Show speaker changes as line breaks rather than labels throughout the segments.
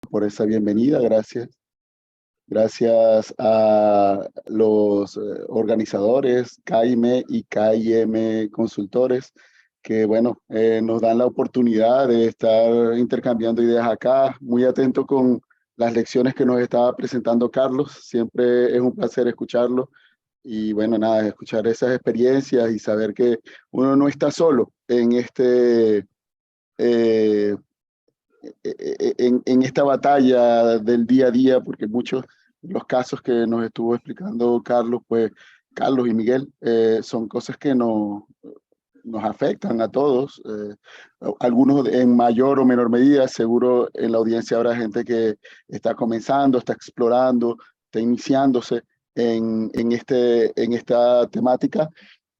por esa bienvenida, gracias. Gracias a los organizadores, KIME y KIM Consultores, que bueno, nos dan la oportunidad de estar intercambiando ideas acá. Muy atento con las lecciones que nos estaba presentando Carlos. Siempre es un placer escucharlo. Y bueno, nada, escuchar esas experiencias y saber que uno no está solo en eh, en esta batalla del día a día, porque muchos de los casos que nos estuvo explicando Carlos, pues Carlos y Miguel, son cosas que nos afectan a todos, algunos en mayor o menor medida. Seguro en la audiencia habrá gente que está comenzando, está explorando, está iniciándose en esta temática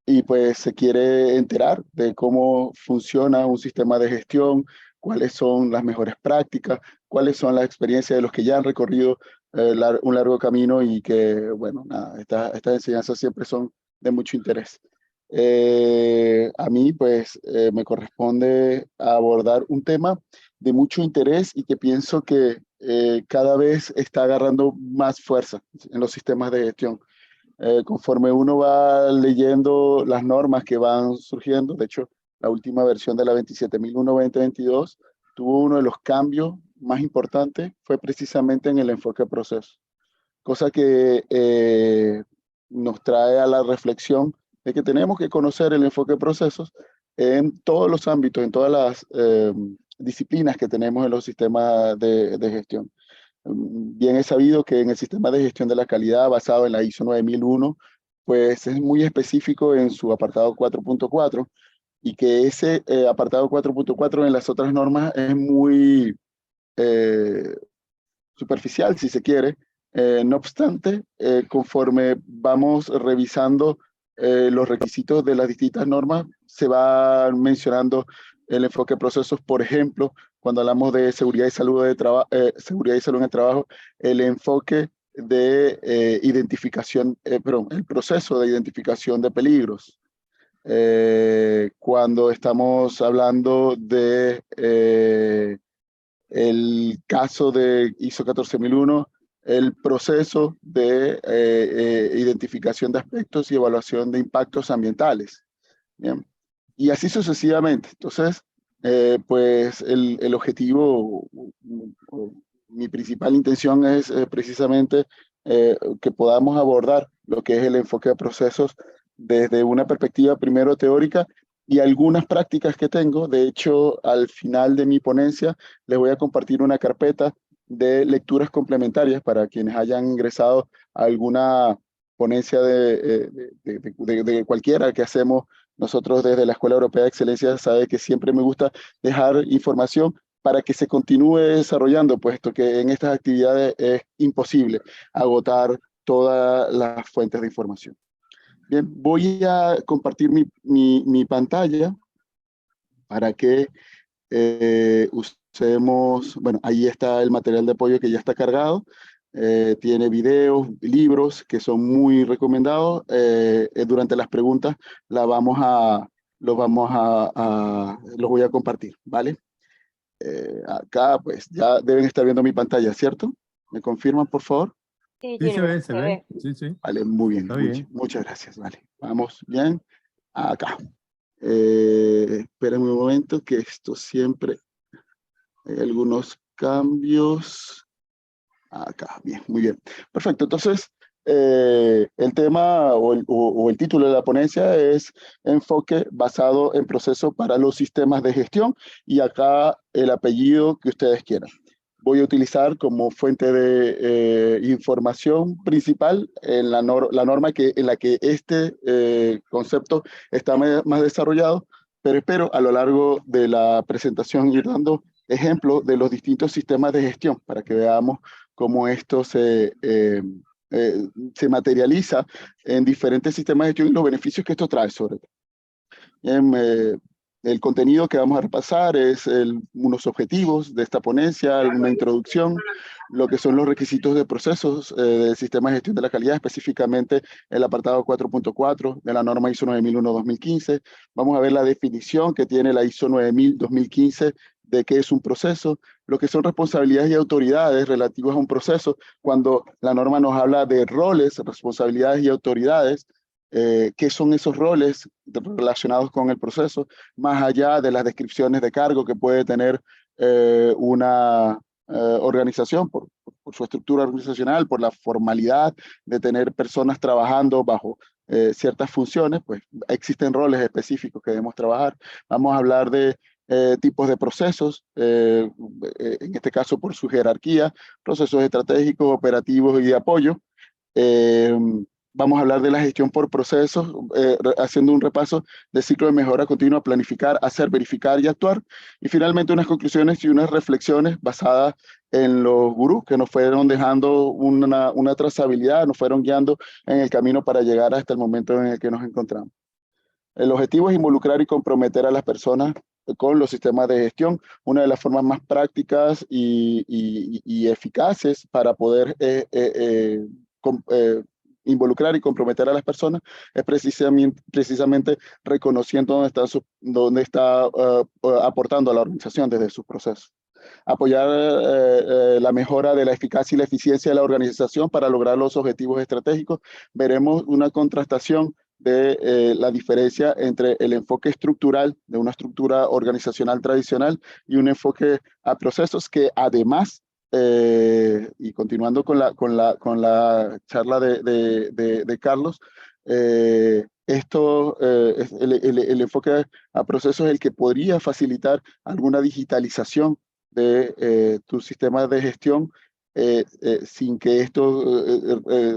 y pues se quiere enterar de cómo funciona un sistema de gestión, cuáles son las mejores prácticas, cuáles son las experiencias de los que ya han recorrido un largo camino y que, bueno, nada, estas enseñanzas siempre son de mucho interés. A mí, pues, me corresponde abordar un tema de mucho interés y que pienso que cada vez está agarrando más fuerza en los sistemas de gestión. Conforme uno va leyendo las normas que van surgiendo, de hecho, la última versión de la 27001-2022 tuvo uno de los cambios más importantes, fue precisamente en el enfoque de procesos, cosa que nos trae a la reflexión de que tenemos que conocer el enfoque de procesos en todos los ámbitos, en todas las disciplinas que tenemos en los sistemas de gestión. Bien es sabido que en el sistema de gestión de la calidad basado en la ISO 9001, pues es muy específico en su apartado 4.4 y que ese apartado 4.4 en las otras normas es muy eh, superficial, si se quiere. No obstante, conforme vamos revisando los requisitos de las distintas normas, se va mencionando el enfoque de procesos. Por ejemplo, cuando hablamos de seguridad y salud, seguridad y salud en el trabajo, el enfoque de identificación, perdón, el proceso de identificación de peligros. Cuando estamos hablando de el caso de ISO 14001, el proceso de identificación de aspectos y evaluación de impactos ambientales. Bien. Y así sucesivamente. Entonces, pues el objetivo, mi principal intención es precisamente que podamos abordar lo que es el enfoque de procesos desde una perspectiva primero teórica y algunas prácticas que tengo. De hecho, al final de mi ponencia les voy a compartir una carpeta de lecturas complementarias para quienes hayan ingresado a alguna ponencia de cualquiera que hacemos nosotros desde la Escuela Europea de Excelencia. Sabe que siempre me gusta dejar información para que se continúe desarrollando, puesto que en estas actividades es imposible agotar todas las fuentes de información. Bien, voy a compartir mi pantalla para que usemos, bueno, ahí está el material de apoyo que ya está cargado. Tiene videos, libros que son muy recomendados. Durante las preguntas los voy a compartir, ¿vale? Acá pues ya deben estar viendo mi pantalla, ¿cierto? ¿Me confirman, por favor?
Sí,
Sí,
Gilbert,
se ve. Sí, sí.
Vale, muy bien.
Está bien.
Muchas gracias, vale. Vamos bien. Acá. Espérenme un momento que esto siempre... Hay algunos cambios. Acá, bien, muy bien. Perfecto, entonces el tema o el título de la ponencia es Enfoque basado en procesos para los sistemas de gestión, y acá el apellido que ustedes quieran. Voy a utilizar como fuente de información principal en la norma en la que este concepto está más desarrollado, pero espero a lo largo de la presentación ir dando ejemplos de los distintos sistemas de gestión para que veamos cómo esto se materializa en diferentes sistemas de gestión y los beneficios que esto trae sobre todo. El contenido que vamos a repasar es unos objetivos de esta ponencia, una introducción, lo que son los requisitos de procesos del sistema de gestión de la calidad, específicamente el apartado 4.4 de la norma ISO 9001-2015. Vamos a ver la definición que tiene la ISO 9000-2015 de qué es un proceso, lo que son responsabilidades y autoridades relativas a un proceso, cuando la norma nos habla de roles, responsabilidades y autoridades, qué son esos roles relacionados con el proceso, más allá de las descripciones de cargo que puede tener una organización por su estructura organizacional, por la formalidad de tener personas trabajando bajo ciertas funciones, pues existen roles específicos que debemos trabajar. Vamos a hablar de tipos de procesos, en este caso por su jerarquía, procesos estratégicos, operativos y de apoyo. Eh, Vamos a hablar de la gestión por procesos, haciendo un repaso del ciclo de mejora continua, planificar, hacer, verificar y actuar. Y finalmente unas conclusiones y unas reflexiones basadas en los gurús que nos fueron dejando una trazabilidad, nos fueron guiando en el camino para llegar hasta el momento en el que nos encontramos. El objetivo es involucrar y comprometer a las personas con los sistemas de gestión. Una de las formas más prácticas y eficaces para poder involucrar y comprometer a las personas es precisamente reconociendo dónde está aportando a la organización desde sus procesos. Apoyar la mejora de la eficacia y la eficiencia de la organización para lograr los objetivos estratégicos. Veremos una contrastación de la diferencia entre el enfoque estructural de una estructura organizacional tradicional y un enfoque a procesos que además, y continuando con la charla de Carlos, el enfoque a procesos es el que podría facilitar alguna digitalización de tu sistema de gestión sin que esto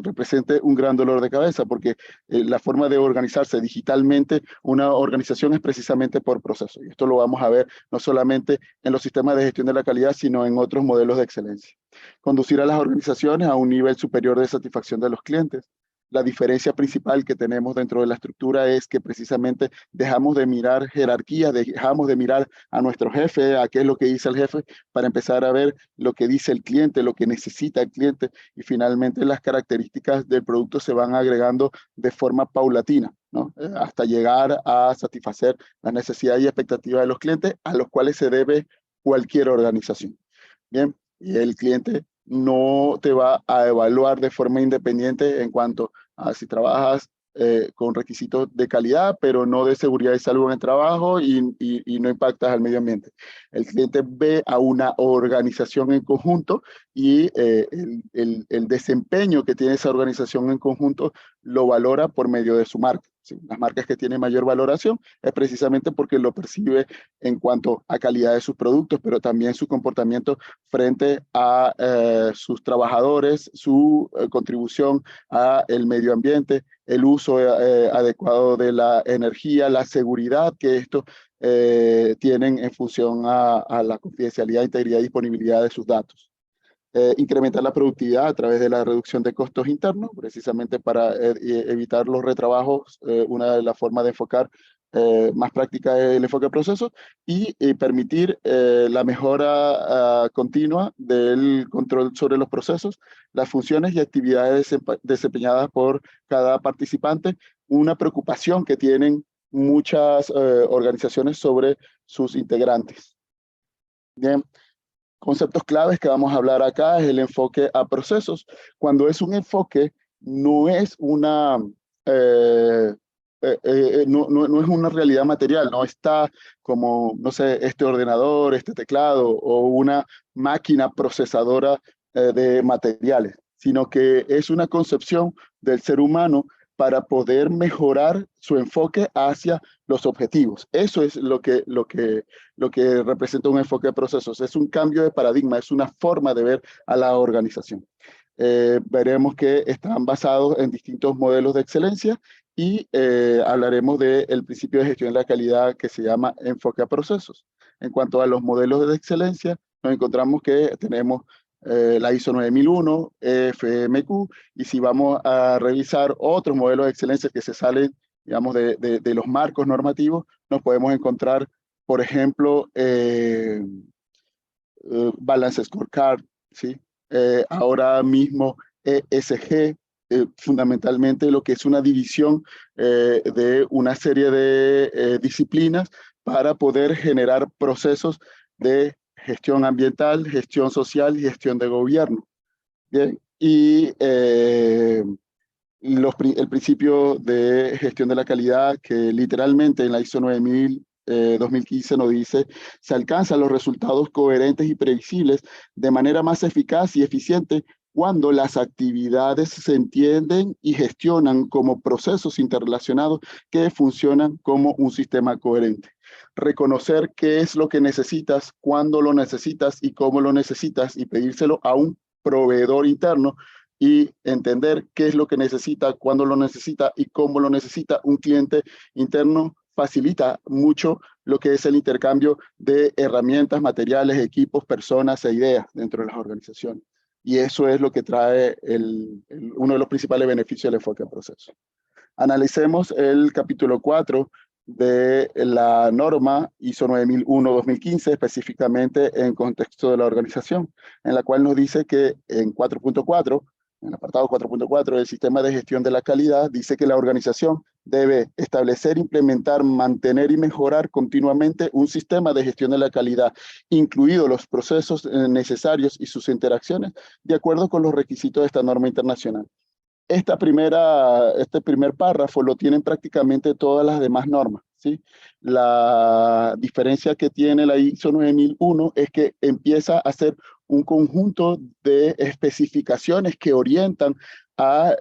represente un gran dolor de cabeza, porque la forma de organizarse digitalmente una organización es precisamente por proceso. Y esto lo vamos a ver no solamente en los sistemas de gestión de la calidad, sino en otros modelos de excelencia. Conducir a las organizaciones a un nivel superior de satisfacción de los clientes. La diferencia principal que tenemos dentro de la estructura es que precisamente dejamos de mirar jerarquía, dejamos de mirar a nuestro jefe, a qué es lo que dice el jefe, para empezar a ver lo que dice el cliente, lo que necesita el cliente, y finalmente las características del producto se van agregando de forma paulatina, ¿no? Hasta llegar a satisfacer las necesidades y expectativas de los clientes a los cuales se debe cualquier organización. Bien, y el cliente no te va a evaluar de forma independiente en cuanto a si trabajas con requisitos de calidad, pero no de seguridad y salud en el trabajo y no impactas al medio ambiente. El cliente ve a una organización en conjunto y el desempeño que tiene esa organización en conjunto lo valora por medio de su marca. ¿Sí? Las marcas que tienen mayor valoración es precisamente porque lo percibe en cuanto a calidad de sus productos, pero también su comportamiento frente a sus trabajadores, su contribución a el medio ambiente, el uso adecuado de la energía, la seguridad que esto tienen en función a la confidencialidad, integridad y disponibilidad de sus datos. Incrementar la productividad a través de la reducción de costos internos, precisamente para evitar los retrabajos. Una de las formas de enfocar más práctica es el enfoque de procesos y permitir la mejora continua del control sobre los procesos, las funciones y actividades desempeñadas por cada participante. Una preocupación que tienen muchas organizaciones sobre sus integrantes. Bien. Conceptos claves que vamos a hablar acá es el enfoque a procesos. Cuando es un enfoque, no es una, no es una realidad material, no está como, no sé, este ordenador, este teclado o una máquina procesadora de materiales, sino que es una concepción del ser humano para poder mejorar su enfoque hacia los objetivos. Eso es lo que representa un enfoque de procesos. Es un cambio de paradigma, es una forma de ver a la organización. Veremos que están basados en distintos modelos de excelencia y hablaremos del principio de gestión de la calidad que se llama enfoque a procesos. En cuanto a los modelos de excelencia, nos encontramos que tenemos la ISO 9001, FMQ, y si vamos a revisar otros modelos de excelencia que se salen, digamos, de los marcos normativos, nos podemos encontrar, por ejemplo, Balance Scorecard, ¿sí? Ahora mismo ESG, fundamentalmente lo que es una división de una serie de disciplinas para poder generar procesos de gestión ambiental, gestión social y gestión de gobierno. Bien, y el principio de gestión de la calidad, que literalmente en la ISO 9000 2015 nos dice: se alcanzan los resultados coherentes y previsibles de manera más eficaz y eficiente cuando las actividades se entienden y gestionan como procesos interrelacionados que funcionan como un sistema coherente. Reconocer qué es lo que necesitas, cuándo lo necesitas y cómo lo necesitas, y pedírselo a un proveedor interno, y entender qué es lo que necesita, cuándo lo necesita y cómo lo necesita un cliente interno, facilita mucho lo que es el intercambio de herramientas, materiales, equipos, personas e ideas dentro de las organizaciones. Y eso es lo que trae uno de los principales beneficios del enfoque a proceso. Analicemos el capítulo 4 de la norma ISO 9001-2015, específicamente en contexto de la organización, en la cual nos dice que en 4.4, en el apartado 4.4 del sistema de gestión de la calidad, dice que la organización debe establecer, implementar, mantener y mejorar continuamente un sistema de gestión de la calidad, incluidos los procesos necesarios y sus interacciones, de acuerdo con los requisitos de esta norma internacional. Este primer párrafo lo tienen prácticamente todas las demás normas, ¿sí? La diferencia que tiene la ISO 9001 es que empieza a ser un conjunto de especificaciones que orientan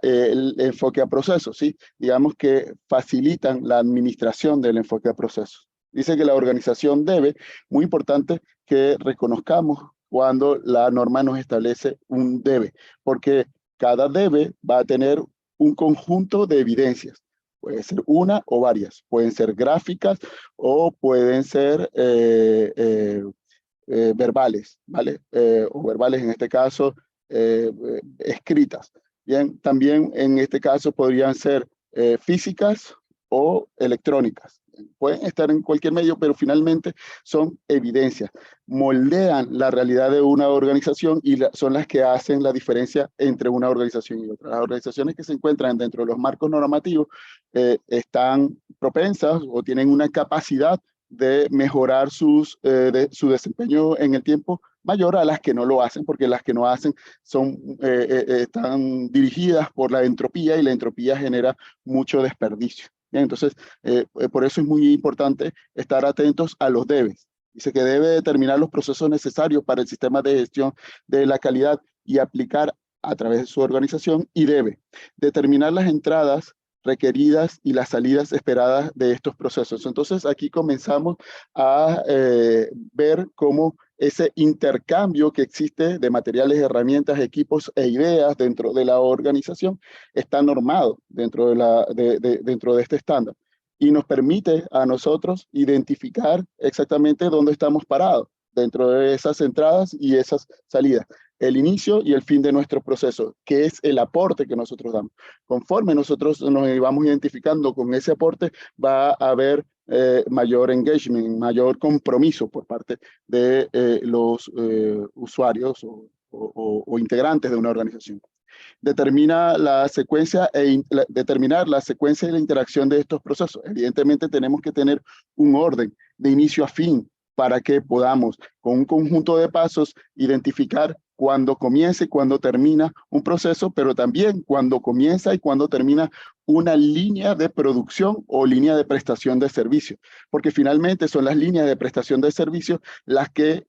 el enfoque a procesos, ¿sí? Digamos que facilitan la administración del enfoque a procesos. Dice que la organización debe, muy importante que reconozcamos cuando la norma nos establece un debe, porque cada debe va a tener un conjunto de evidencias. Puede ser una o varias. Pueden ser gráficas o pueden ser verbales, ¿vale? O verbales en este caso, escritas. Bien, también en este caso podrían ser físicas o electrónicas. Pueden estar en cualquier medio, pero finalmente son evidencias. Moldean la realidad de una organización y son las que hacen la diferencia entre una organización y otra. Las organizaciones que se encuentran dentro de los marcos normativos están propensas o tienen una capacidad de mejorar su desempeño en el tiempo mayor a las que no lo hacen, porque las que no hacen están dirigidas por la entropía, y la entropía genera mucho desperdicio. Bien, entonces, por eso es muy importante estar atentos a los debes. Dice que debe determinar los procesos necesarios para el sistema de gestión de la calidad y aplicar a través de su organización, y debe determinar las entradas requeridas y las salidas esperadas de estos procesos. Entonces, aquí comenzamos a ver cómo ese intercambio que existe de materiales, herramientas, equipos e ideas dentro de la organización está normado dentro de este estándar, y nos permite a nosotros identificar exactamente dónde estamos parados dentro de esas entradas y esas salidas, el inicio y el fin de nuestro proceso, que es el aporte que nosotros damos. Conforme nosotros nos vamos identificando con ese aporte, va a haber mayor engagement, mayor compromiso por parte de los usuarios o integrantes de una organización. Determinar la secuencia y la interacción de estos procesos. Evidentemente tenemos que tener un orden de inicio a fin para que podamos, con un conjunto de pasos, identificar cuándo comienza y cuándo termina un proceso, pero también cuándo comienza y cuándo termina una línea de producción o línea de prestación de servicio, porque finalmente son las líneas de prestación de servicio las que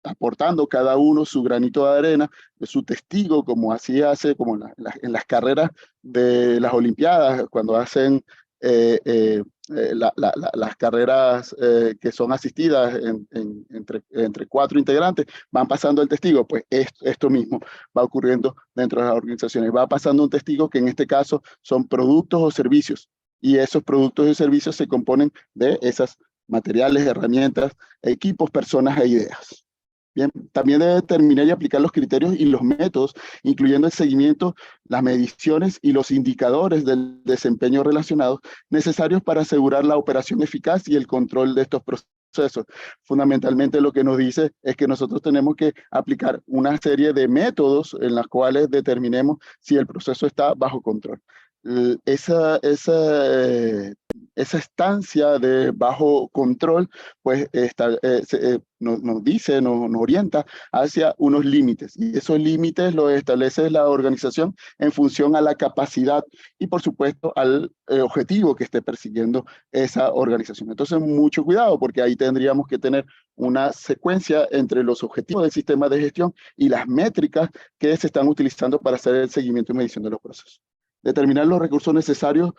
aportando cada uno su granito de arena, su testigo, como así hace, como en las carreras de las Olimpiadas, cuando hacen las carreras que son asistidas entre 4 integrantes, van pasando el testigo. Pues esto mismo va ocurriendo dentro de las organizaciones. Va pasando un testigo que en este caso son productos o servicios, y esos productos y servicios se componen de esas materiales, herramientas, equipos, personas e ideas. Bien, también debe determinar y aplicar los criterios y los métodos, incluyendo el seguimiento, las mediciones y los indicadores del desempeño relacionados necesarios para asegurar la operación eficaz y el control de estos procesos. Fundamentalmente lo que nos dice es que nosotros tenemos que aplicar una serie de métodos en los cuales determinemos si el proceso está bajo control. esa estancia de bajo control, pues nos dice, nos orienta hacia unos límites. Y esos límites los establece la organización en función a la capacidad y, por supuesto, al objetivo que esté persiguiendo esa organización. Entonces, mucho cuidado, porque ahí tendríamos que tener una secuencia entre los objetivos del sistema de gestión y las métricas que se están utilizando para hacer el seguimiento y medición de los procesos. Determinar los recursos necesarios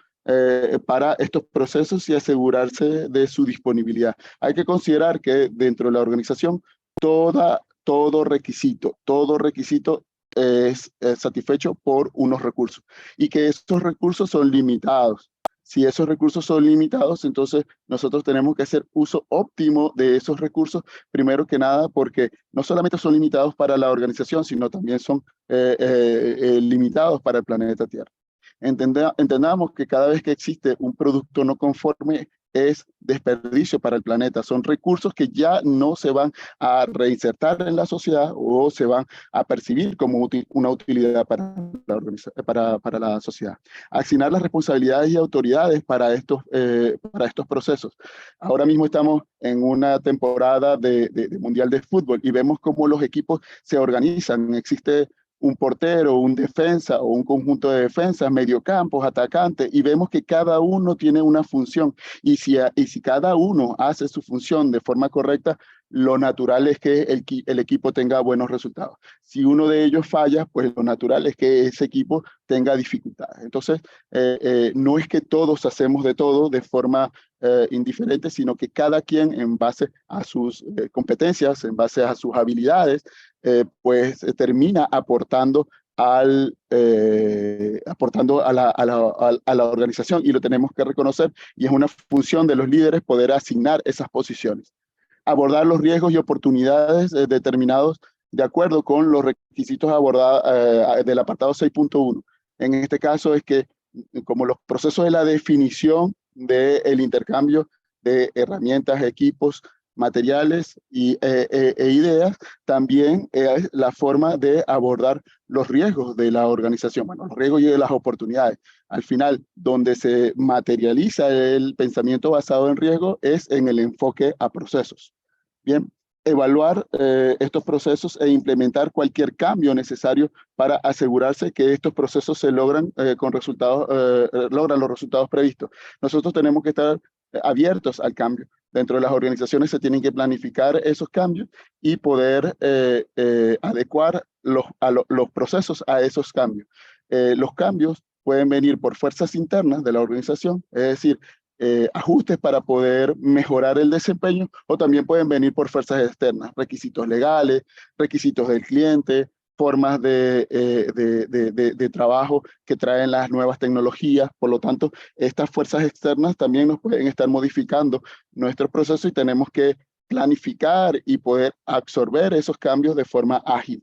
para estos procesos y asegurarse de su disponibilidad. Hay que considerar que dentro de la organización todo requisito es satisfecho por unos recursos y que estos recursos son limitados. Si esos recursos son limitados, entonces nosotros tenemos que hacer uso óptimo de esos recursos, primero que nada porque no solamente son limitados para la organización, sino también son limitados para el planeta Tierra. Entendamos que cada vez que existe un producto no conforme es desperdicio para el planeta. Son recursos que ya no se van a reinsertar en la sociedad o se van a percibir como una utilidad para la sociedad. Asignar las responsabilidades y autoridades para estos procesos. Ahora mismo estamos en una temporada de Mundial de Fútbol y vemos cómo los equipos se organizan. Existe un portero, un defensa o un conjunto de defensas, mediocampos, atacantes, y vemos que cada uno tiene una función. Y si cada uno hace su función de forma correcta, lo natural es que el equipo tenga buenos resultados. Si uno de ellos falla, pues lo natural es que ese equipo tenga dificultades. Entonces, no es que todos hacemos de todo de forma indiferente, sino que cada quien en base a sus competencias, en base a sus habilidades, pues termina aportando aportando a la organización, y lo tenemos que reconocer, y es una función de los líderes poder asignar esas posiciones. Abordar los riesgos y oportunidades determinados de acuerdo con los requisitos del apartado 6.1. En este caso es que, como los procesos de la definición del intercambio de herramientas, equipos, materiales e ideas, también es la forma de abordar los riesgos de la organización, bueno, los riesgos y de las oportunidades. Al final, donde se materializa el pensamiento basado en riesgo es en el enfoque a procesos. Bien, evaluar estos procesos e implementar cualquier cambio necesario para asegurarse que estos procesos se logran logran los resultados previstos. Nosotros tenemos que estar abiertos al cambio. Dentro de las organizaciones se tienen que planificar esos cambios y poder adecuar los procesos a esos cambios. Los cambios pueden venir por fuerzas internas de la organización, es decir, ajustes para poder mejorar el desempeño, o también pueden venir por fuerzas externas, requisitos legales, requisitos del cliente, formas de trabajo que traen las nuevas tecnologías. Por lo tanto, estas fuerzas externas también nos pueden estar modificando nuestro proceso y tenemos que planificar y poder absorber esos cambios de forma ágil.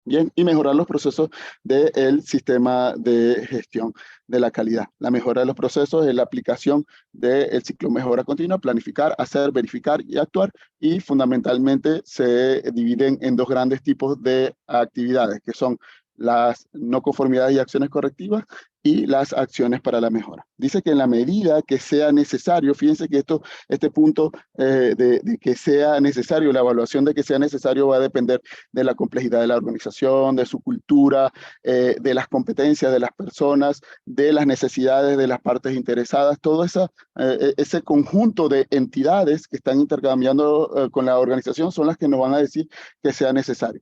Bien, y mejorar los procesos del sistema de gestión de la calidad. La mejora de los procesos es la aplicación del ciclo mejora continua: planificar, hacer, verificar y actuar, y fundamentalmente se dividen en dos grandes tipos de actividades, que son las no conformidades y acciones correctivas, y las acciones para la mejora. Dice que en la medida que sea necesario, fíjense que este punto de que sea necesario, la evaluación de que sea necesario va a depender de la complejidad de la organización, de su cultura, de las competencias de las personas, de las necesidades de las partes interesadas. Todo ese conjunto de entidades que están intercambiando con la organización son las que nos van a decir que sea necesario.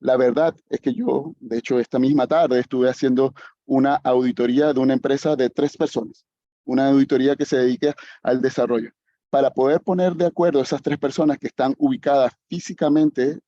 La verdad es que yo, de hecho, esta misma tarde estuve haciendo una auditoría de una empresa de 3 personas, una auditoría que se dedica al desarrollo. Para poder poner de acuerdo esas 3 personas que están ubicadas físicamente,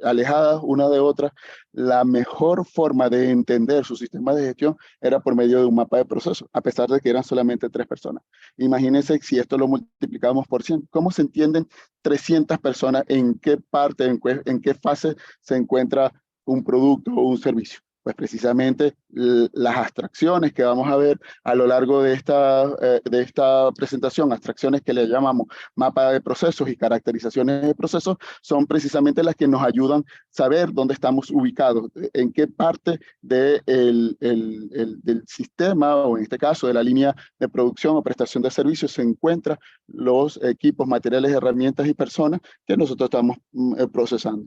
alejadas una de otra, la mejor forma de entender su sistema de gestión era por medio de un mapa de procesos, a pesar de que eran solamente 3 personas. Imagínense si esto lo multiplicamos por 100, ¿cómo se entienden 300 personas en qué parte, en qué fase se encuentra un producto o un servicio? Pues precisamente las abstracciones que vamos a ver a lo largo de esta presentación, abstracciones que le llamamos mapa de procesos y caracterizaciones de procesos, son precisamente las que nos ayudan a saber dónde estamos ubicados, en qué parte del sistema, o en este caso de la línea de producción o prestación de servicios, se encuentran los equipos, materiales, herramientas y personas que nosotros estamos procesando.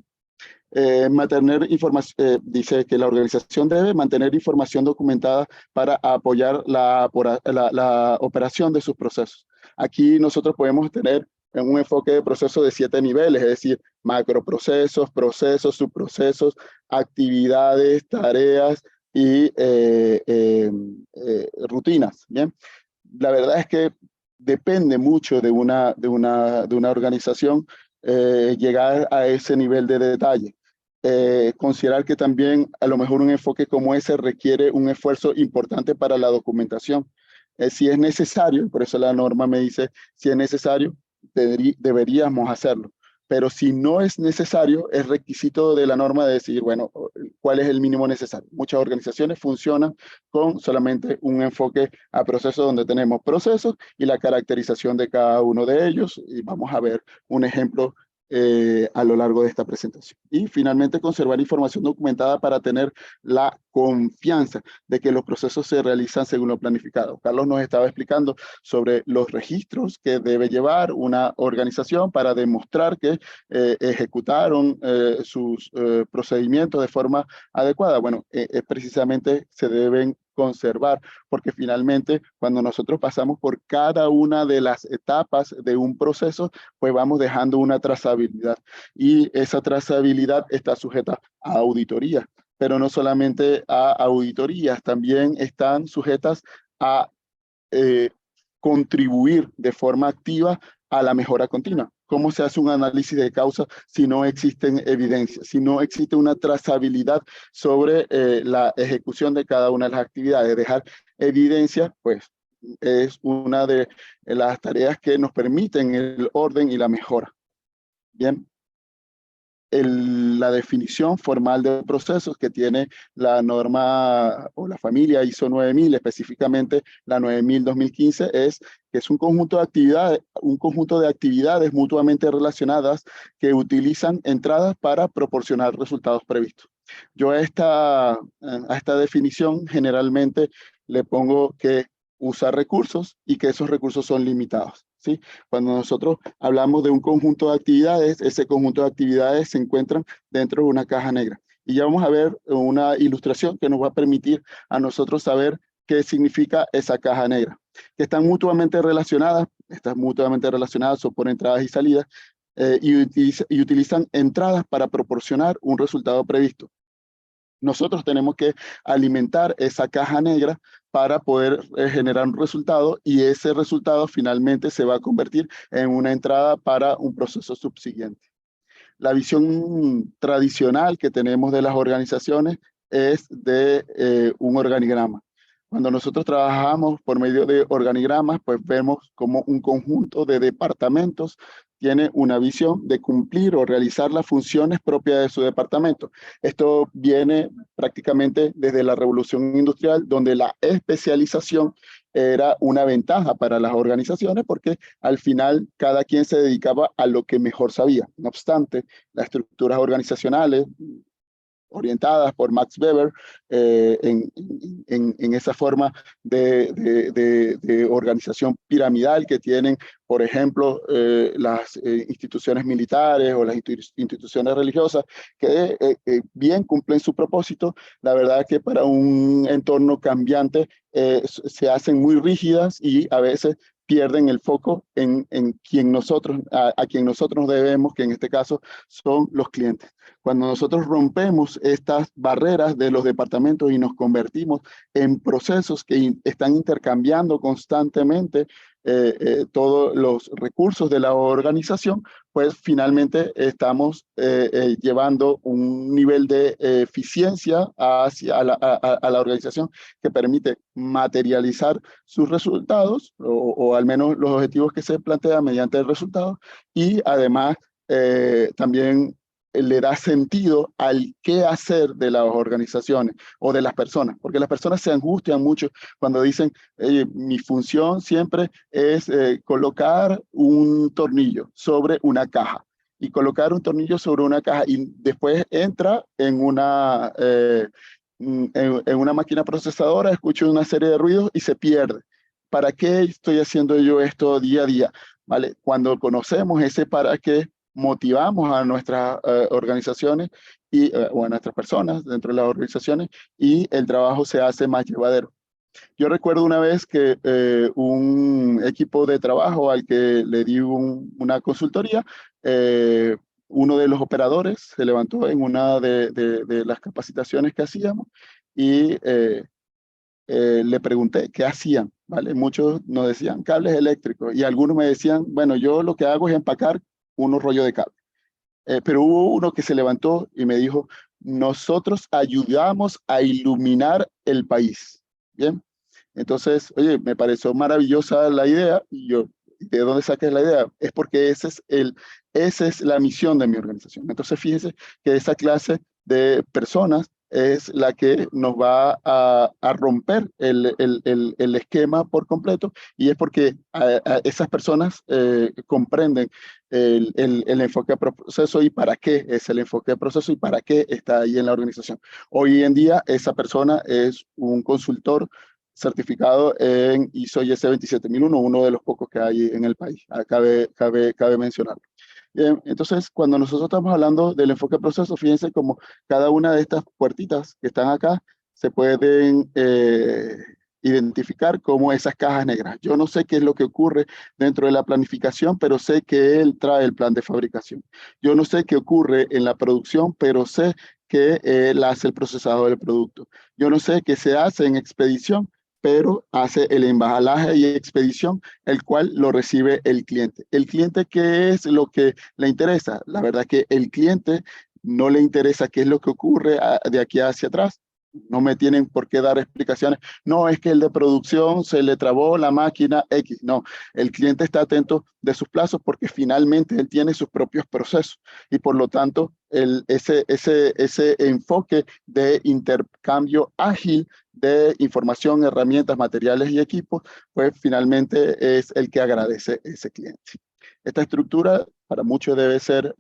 Dice que la organización debe mantener información documentada para apoyar la operación de sus procesos. Aquí nosotros podemos tener un enfoque de proceso de 7 niveles, es decir, macroprocesos, procesos, subprocesos, actividades, tareas y rutinas. ¿Bien? La verdad es que depende mucho de una organización llegar a ese nivel de detalle. Considerar que también a lo mejor un enfoque como ese requiere un esfuerzo importante para la documentación. Si es necesario, por eso la norma me dice, si es necesario, deberíamos hacerlo. Pero si no es necesario, es requisito de la norma de decir, bueno, ¿cuál es el mínimo necesario? Muchas organizaciones funcionan con solamente un enfoque a procesos donde tenemos procesos y la caracterización de cada uno de ellos. Y vamos a ver un ejemplo a lo largo de esta presentación. Y finalmente, conservar información documentada para tener la confianza de que los procesos se realizan según lo planificado. Carlos nos estaba explicando sobre los registros que debe llevar una organización para demostrar que ejecutaron sus procedimientos de forma adecuada. Bueno, precisamente se deben conservar, porque finalmente cuando nosotros pasamos por cada una de las etapas de un proceso, pues vamos dejando una trazabilidad, y esa trazabilidad está sujeta a auditoría, pero no solamente a auditorías, también están sujetas a contribuir de forma activa a la mejora continua. ¿Cómo se hace un análisis de causa si no existen evidencias, si no existe una trazabilidad sobre la ejecución de cada una de las actividades? Dejar evidencia, pues, es una de las tareas que nos permiten el orden y la mejora. Bien. La definición formal de procesos que tiene la norma o la familia ISO 9000, específicamente la 9000-2015, es que es un conjunto de actividades mutuamente relacionadas que utilizan entradas para proporcionar resultados previstos. Yo a esta definición generalmente le pongo que usa recursos y que esos recursos son limitados, ¿sí? Cuando nosotros hablamos de un conjunto de actividades, ese conjunto de actividades se encuentran dentro de una caja negra. Y ya vamos a ver una ilustración que nos va a permitir a nosotros saber qué significa esa caja negra. Que están mutuamente relacionadas, son por entradas y salidas, y utilizan entradas para proporcionar un resultado previsto. Nosotros tenemos que alimentar esa caja negra para poder generar un resultado, y ese resultado finalmente se va a convertir en una entrada para un proceso subsiguiente. La visión tradicional que tenemos de las organizaciones es de un organigrama. Cuando nosotros trabajamos por medio de organigramas, pues vemos como un conjunto de departamentos tiene una visión de cumplir o realizar las funciones propias de su departamento. Esto viene prácticamente desde la Revolución Industrial, donde la especialización era una ventaja para las organizaciones, porque al final cada quien se dedicaba a lo que mejor sabía. No obstante, las estructuras organizacionales orientadas por Max Weber en esa forma de organización piramidal que tienen, por ejemplo, las instituciones militares o las instituciones religiosas, que bien cumplen su propósito. La verdad es que para un entorno cambiante se hacen muy rígidas y a veces pierden el foco en quien a quien nosotros debemos, que en este caso son los clientes. Cuando nosotros rompemos estas barreras de los departamentos y nos convertimos en procesos que están intercambiando constantemente todos los recursos de la organización, pues finalmente estamos llevando un nivel de eficiencia hacia a la organización que permite materializar sus resultados o al menos los objetivos que se plantean mediante el resultado, y además también le da sentido al qué hacer de las organizaciones o de las personas, porque las personas se angustian mucho cuando dicen, mi función siempre es colocar un tornillo sobre una caja y colocar un tornillo sobre una caja y después entra en una máquina procesadora, escucha una serie de ruidos y se pierde. ¿Para qué estoy haciendo yo esto día a día? ¿Vale? Cuando conocemos ese para qué, motivamos a nuestras organizaciones o a nuestras personas dentro de las organizaciones y el trabajo se hace más llevadero. Yo recuerdo una vez que un equipo de trabajo al que le di una consultoría, eh, uno de los operadores se levantó en una de las capacitaciones que hacíamos y le pregunté qué hacían, ¿vale? Muchos nos decían cables eléctricos y algunos me decían, bueno, yo lo que hago es empacar unos rollos de cable. Pero hubo uno que se levantó y me dijo, nosotros ayudamos a iluminar el país. Bien, entonces, oye, me pareció maravillosa la idea y yo, ¿de dónde saqué la idea? Es porque esa es la misión de mi organización. Entonces, fíjese que esa clase de personas es la que nos va a romper el esquema por completo y es porque a esas personas comprenden el enfoque de proceso y para qué es el enfoque de proceso y para qué está ahí en la organización. Hoy en día esa persona es un consultor certificado en ISO IS 27001, uno de los pocos que hay en el país. Cabe mencionarlo. Bien, entonces, cuando nosotros estamos hablando del enfoque de proceso, fíjense como cada una de estas puertitas que están acá se pueden identificar como esas cajas negras. Yo no sé qué es lo que ocurre dentro de la planificación, pero sé que él trae el plan de fabricación. Yo no sé qué ocurre en la producción, pero sé que él hace el procesado del producto. Yo no sé qué se hace en expedición, pero hace el embalaje y expedición, el cual lo recibe el cliente. El cliente, ¿qué es lo que le interesa? La verdad que el cliente no le interesa qué es lo que ocurre de aquí hacia atrás. No me tienen por qué dar explicaciones. No, es que el de producción se le trabó la máquina X. No, el cliente está atento de sus plazos porque finalmente él tiene sus propios procesos y por lo tanto ese enfoque de intercambio ágil de información, herramientas, materiales y equipos, pues finalmente es el que agradece ese cliente. Esta estructura para muchos debe ser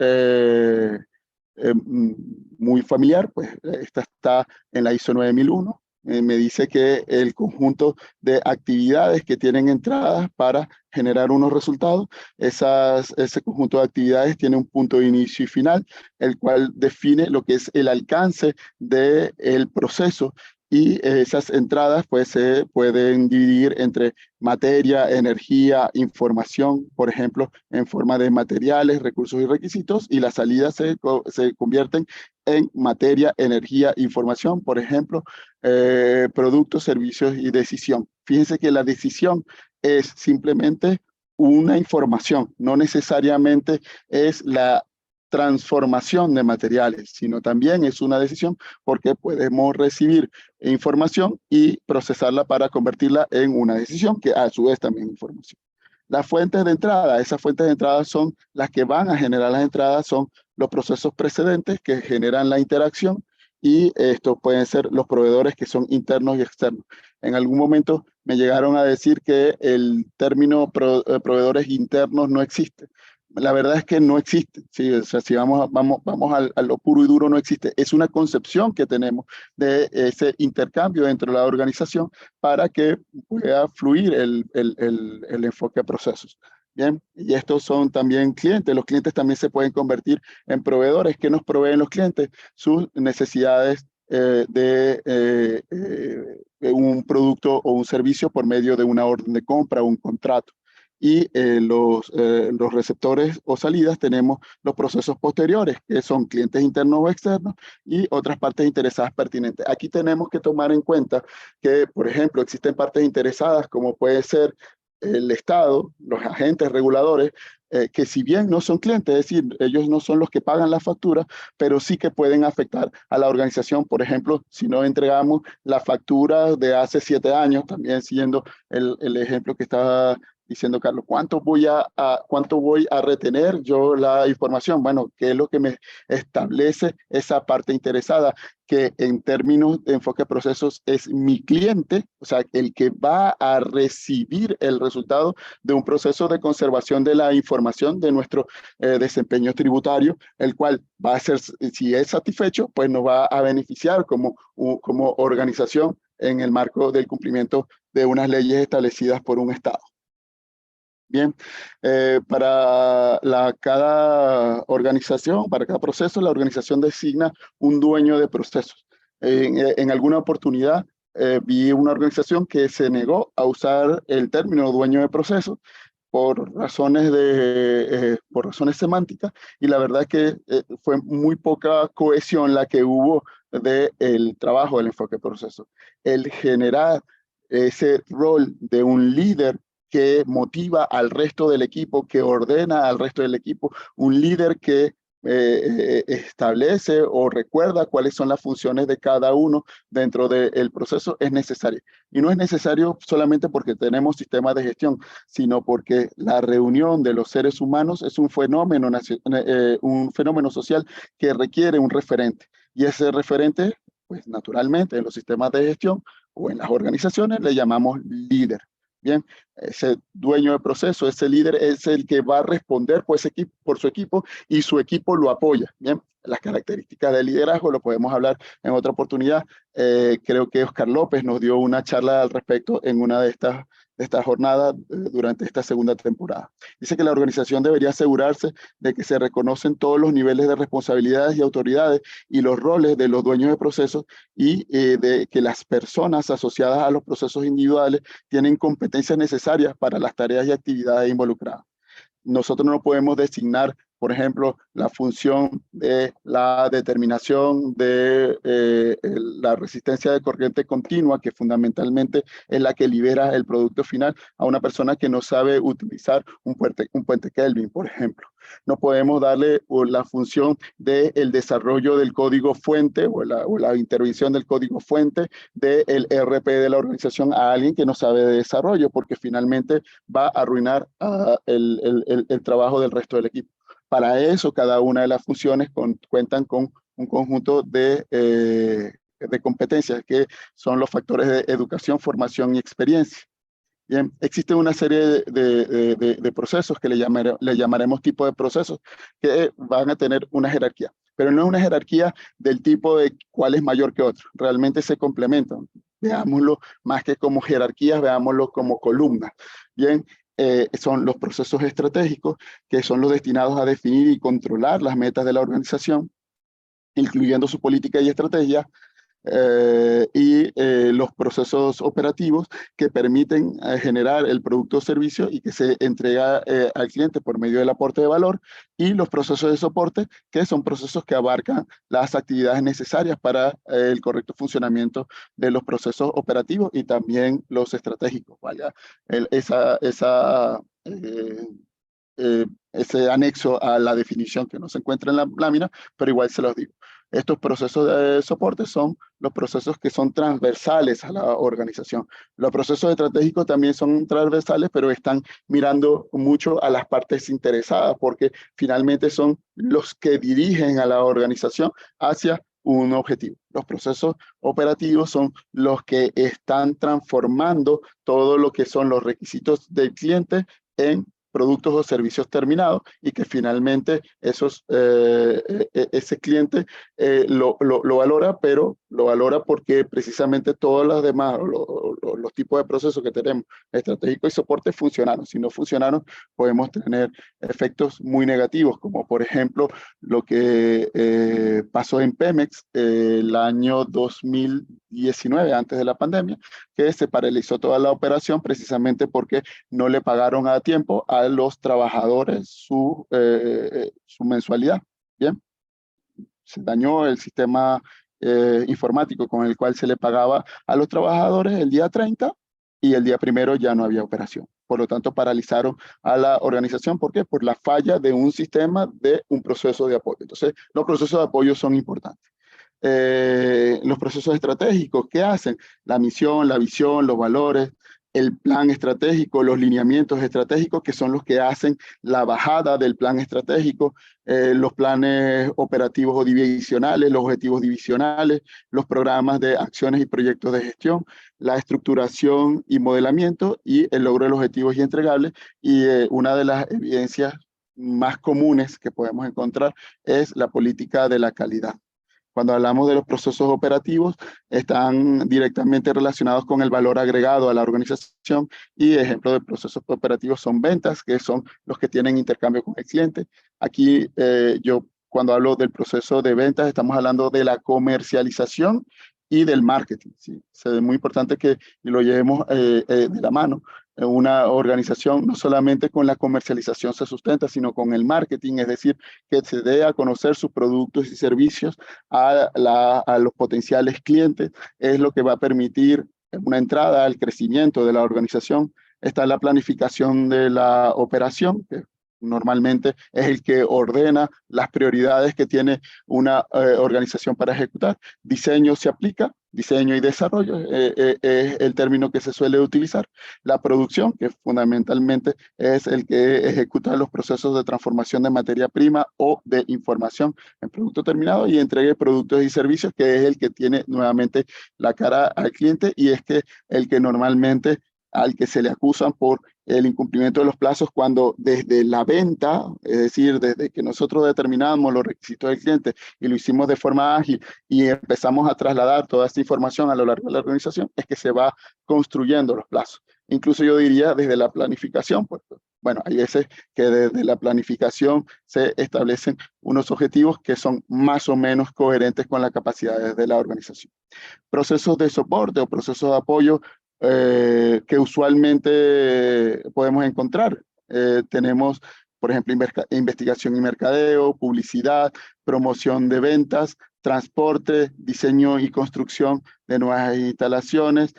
muy familiar, pues esta está en la ISO 9001. Me dice que el conjunto de actividades que tienen entradas para generar unos resultados, ese conjunto de actividades tiene un punto de inicio y final, el cual define lo que es el alcance del proceso y esas entradas pues se pueden dividir entre materia, energía, información, por ejemplo, en forma de materiales, recursos y requisitos, y las salidas se convierten en materia, energía, información, por ejemplo, productos, servicios y decisión. Fíjense que la decisión es simplemente una información, no necesariamente es la transformación de materiales, sino también es una decisión porque podemos recibir información y procesarla para convertirla en una decisión, que a su vez también es información. Las fuentes de entrada, esas fuentes de entrada son las que van a generar las entradas, son los procesos precedentes que generan la interacción y estos pueden ser los proveedores que son internos y externos. En algún momento me llegaron a decir que el término proveedores internos no existe. La verdad es que no existe. Sí, o sea, si vamos a lo puro y duro, no existe. Es una concepción que tenemos de ese intercambio dentro de la organización para que pueda fluir el enfoque a procesos. Bien, y estos son también clientes. Los clientes también se pueden convertir en proveedores. ¿Qué nos proveen los clientes? Sus necesidades de un producto o un servicio por medio de una orden de compra o un contrato. Y los receptores o salidas tenemos los procesos posteriores, que son clientes internos o externos y otras partes interesadas pertinentes. Aquí tenemos que tomar en cuenta que, por ejemplo, existen partes interesadas como puede ser el Estado, los agentes reguladores, que si bien no son clientes, es decir, ellos no son los que pagan la factura, pero sí que pueden afectar a la organización. Por ejemplo, si no entregamos la factura de hace 7 años, también siguiendo el ejemplo que estaba diciendo, Carlos, ¿cuánto voy a retener yo la información? Bueno, ¿qué es lo que me establece esa parte interesada? Que en términos de enfoque de procesos es mi cliente, o sea, el que va a recibir el resultado de un proceso de conservación de la información de nuestro desempeño tributario, el cual va a ser, si es satisfecho, pues nos va a beneficiar como organización en el marco del cumplimiento de unas leyes establecidas por un Estado. Bien, cada organización, para cada proceso, la organización designa un dueño de procesos. En alguna oportunidad vi una organización que se negó a usar el término dueño de procesos por razones semánticas, y la verdad es que fue muy poca cohesión la que hubo del trabajo del enfoque de procesos. El generar ese rol de un líder que motiva al resto del equipo, que ordena al resto del equipo, un líder que establece o recuerda cuáles son las funciones de cada uno dentro del proceso, es necesario. Y no es necesario solamente porque tenemos sistemas de gestión, sino porque la reunión de los seres humanos es un fenómeno social que requiere un referente. Y ese referente, pues naturalmente en los sistemas de gestión o en las organizaciones le llamamos líder. Bien, ese dueño de proceso, ese líder es el que va a responder por su equipo y su equipo lo apoya. Bien, las características del liderazgo lo podemos hablar en otra oportunidad. Creo que Oscar López nos dio una charla al respecto en una de estas jornadas durante esta segunda temporada. Dice que la organización debería asegurarse de que se reconocen todos los niveles de responsabilidades y autoridades y los roles de los dueños de procesos, y de que las personas asociadas a los procesos individuales tienen competencias necesarias para las tareas y actividades involucradas. Nosotros no podemos designar, por ejemplo, la función de la determinación de la resistencia de corriente continua, que fundamentalmente es la que libera el producto final, a una persona que no sabe utilizar un puente Kelvin, por ejemplo. No podemos darle la función del desarrollo del código fuente o la intervención del código fuente del RP de la organización a alguien que no sabe de desarrollo, porque finalmente va a arruinar el trabajo del resto del equipo. Para eso, cada una de las funciones cuentan con un conjunto de competencias que son los factores de educación, formación y experiencia. Bien, existe una serie de procesos que le llamaremos tipo de procesos, que van a tener una jerarquía, pero no es una jerarquía del tipo de cuál es mayor que otro, realmente se complementan. Veámoslo más que como jerarquías, veámoslo como columnas. Bien, son los procesos estratégicos, que son los destinados a definir y controlar las metas de la organización, incluyendo su política y estrategia, los procesos operativos que permiten generar el producto o servicio y que se entrega al cliente por medio del aporte de valor, y los procesos de soporte, que son procesos que abarcan las actividades necesarias para el correcto funcionamiento de los procesos operativos y también los estratégicos. Vaya, ese anexo a la definición que no se encuentra en la lámina, pero igual se los digo. Estos procesos de soporte son los procesos que son transversales a la organización. Los procesos estratégicos también son transversales, pero están mirando mucho a las partes interesadas, porque finalmente son los que dirigen a la organización hacia un objetivo. Los procesos operativos son los que están transformando todo lo que son los requisitos del cliente en productos o servicios terminados, y que finalmente ese cliente lo valora, pero lo valora porque precisamente todos los demás, los tipos de procesos que tenemos, estratégico y soporte, funcionaron. Si no funcionaron, podemos tener efectos muy negativos, como por ejemplo lo que pasó en Pemex el año 2019, antes de la pandemia, que se paralizó toda la operación precisamente porque no le pagaron a tiempo a los trabajadores su mensualidad. Bien, se dañó el sistema informático con el cual se le pagaba a los trabajadores el día 30, y el día 1 ya no había operación. Por lo tanto, paralizaron a la organización. ¿Por qué? Por la falla de un sistema, de un proceso de apoyo. Entonces, los procesos de apoyo son importantes. Los procesos estratégicos, ¿qué hacen? La misión, la visión, los valores, el plan estratégico, los lineamientos estratégicos, que son los que hacen la bajada del plan estratégico, los planes operativos o divisionales, los objetivos divisionales, los programas de acciones y proyectos de gestión, la estructuración y modelamiento y el logro de los objetivos y entregables. Y una de las evidencias más comunes que podemos encontrar es la política de la calidad. Cuando hablamos de los procesos operativos, están directamente relacionados con el valor agregado a la organización, y ejemplos de procesos operativos son ventas, que son los que tienen intercambio con el cliente. Aquí yo cuando hablo del proceso de ventas estamos hablando de la comercialización y del marketing, ¿sí? Es muy importante que lo llevemos de la mano. Una organización no solamente con la comercialización se sustenta, sino con el marketing, es decir, que se dé a conocer sus productos y servicios a los potenciales clientes, es lo que va a permitir una entrada al crecimiento de la organización. Está la planificación de la operación, que normalmente es el que ordena las prioridades que tiene una organización para ejecutar. Diseño se aplica, diseño y desarrollo es el término que se suele utilizar. La producción, que fundamentalmente es el que ejecuta los procesos de transformación de materia prima o de información en producto terminado, y entrega de productos y servicios, que es el que tiene nuevamente la cara al cliente, y es que el que normalmente al que se le acusan por el incumplimiento de los plazos, cuando desde la venta, es decir, desde que nosotros determinamos los requisitos del cliente y lo hicimos de forma ágil y empezamos a trasladar toda esta información a lo largo de la organización, es que se va construyendo los plazos. Incluso yo diría desde la planificación, pues, bueno, hay veces que desde la planificación se establecen unos objetivos que son más o menos coherentes con las capacidades de la organización. Procesos de soporte o procesos de apoyo que usualmente podemos encontrar. Tenemos, por ejemplo, investigación y mercadeo, publicidad, promoción de ventas, transporte, diseño y construcción de nuevas instalaciones,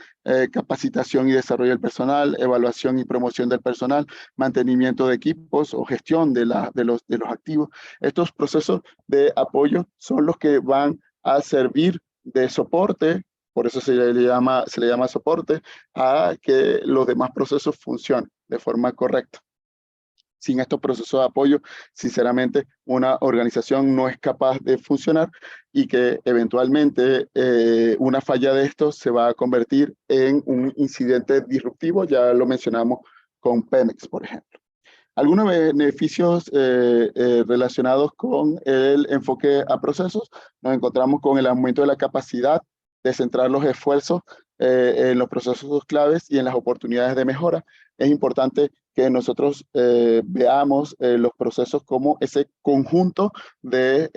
capacitación y desarrollo del personal, evaluación y promoción del personal, mantenimiento de equipos o gestión de los activos. Estos procesos de apoyo son los que van a servir de soporte, por eso se le llama soporte, a que los demás procesos funcionen de forma correcta. Sin estos procesos de apoyo, sinceramente, una organización no es capaz de funcionar, y que eventualmente una falla de estos se va a convertir en un incidente disruptivo. Ya lo mencionamos con Pemex, por ejemplo. Algunos beneficios relacionados con el enfoque a procesos: nos encontramos con el aumento de la capacidad de centrar los esfuerzos en los procesos claves y en las oportunidades de mejora. Es importante que nosotros veamos los procesos como ese conjunto de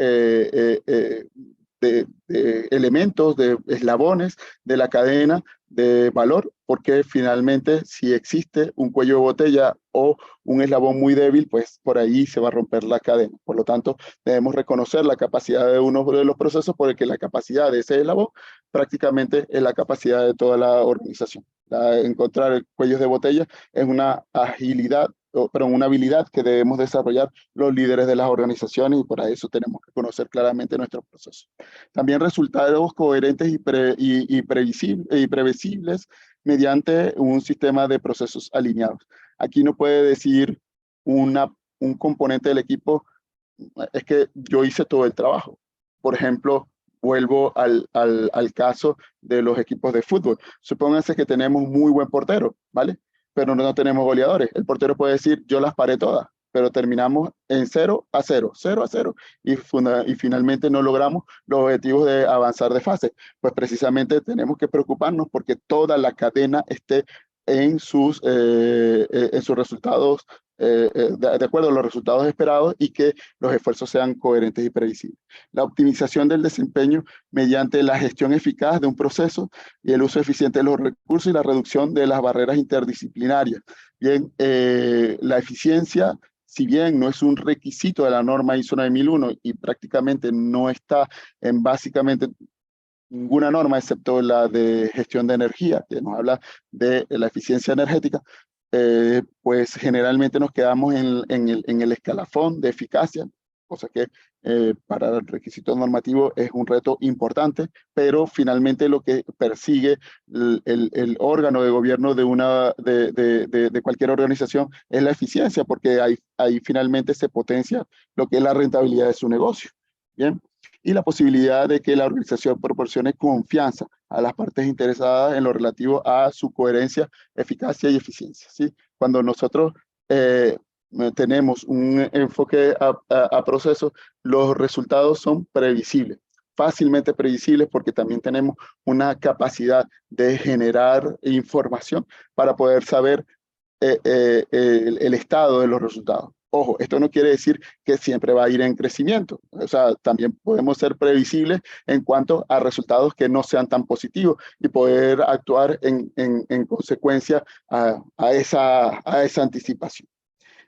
elementos, de eslabones de la cadena de valor, porque finalmente si existe un cuello de botella o un eslabón muy débil, pues por ahí se va a romper la cadena. Por lo tanto, debemos reconocer la capacidad de uno de los procesos, porque la capacidad de ese eslabón prácticamente es la capacidad de toda la organización. Encontrar cuellos de botella es una agilidad, pero una habilidad que debemos desarrollar los líderes de las organizaciones, y para eso tenemos que conocer claramente nuestros procesos. También resultados coherentes y previsibles mediante un sistema de procesos alineados. Aquí no puede decir un componente del equipo, es que yo hice todo el trabajo. Por ejemplo, vuelvo al caso de los equipos de fútbol. Supónganse que tenemos muy buen portero, ¿vale? Pero no tenemos goleadores. El portero puede decir, yo las paré todas, pero terminamos en 0-0, 0-0, y finalmente no logramos los objetivos de avanzar de fase. Pues precisamente tenemos que preocuparnos porque toda la cadena esté en sus resultados, de acuerdo a los resultados esperados, y que los esfuerzos sean coherentes y previsibles. La optimización del desempeño mediante la gestión eficaz de un proceso y el uso eficiente de los recursos y la reducción de las barreras interdisciplinarias. Bien, la eficiencia, si bien no es un requisito de la norma ISO 9001 y prácticamente no está en básicamente ninguna norma excepto la de gestión de energía, que nos habla de la eficiencia energética, pues generalmente nos quedamos en el escalafón de eficacia, cosa que para el requisito normativo es un reto importante, pero finalmente lo que persigue el órgano de gobierno de cualquier organización es la eficiencia, porque ahí finalmente se potencia lo que es la rentabilidad de su negocio. Bien, y la posibilidad de que la organización proporcione confianza a las partes interesadas en lo relativo a su coherencia, eficacia y eficiencia, ¿sí? Cuando nosotros tenemos un enfoque a procesos, los resultados son previsibles, fácilmente previsibles, porque también tenemos una capacidad de generar información para poder saber el estado de los resultados. Ojo, esto no quiere decir que siempre va a ir en crecimiento. O sea, también podemos ser previsibles en cuanto a resultados que no sean tan positivos y poder actuar en consecuencia a esa anticipación.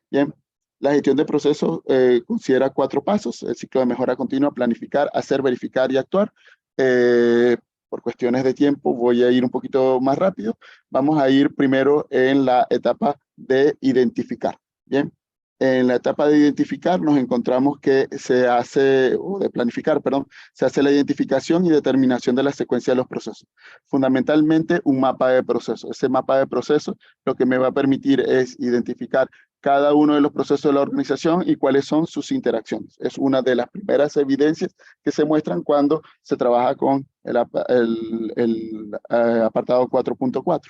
Bien, la gestión de procesos considera 4 pasos: el ciclo de mejora continua, planificar, hacer, verificar y actuar. Por cuestiones de tiempo voy a ir un poquito más rápido. Vamos a ir primero en la etapa de identificar. Bien, en la etapa de identificar nos encontramos que se hace, o de planificar, perdón, se hace la identificación y determinación de la secuencia de los procesos. Fundamentalmente un mapa de procesos. Ese mapa de procesos lo que me va a permitir es identificar cada uno de los procesos de la organización y cuáles son sus interacciones. Es una de las primeras evidencias que se muestran cuando se trabaja con el apartado 4.4.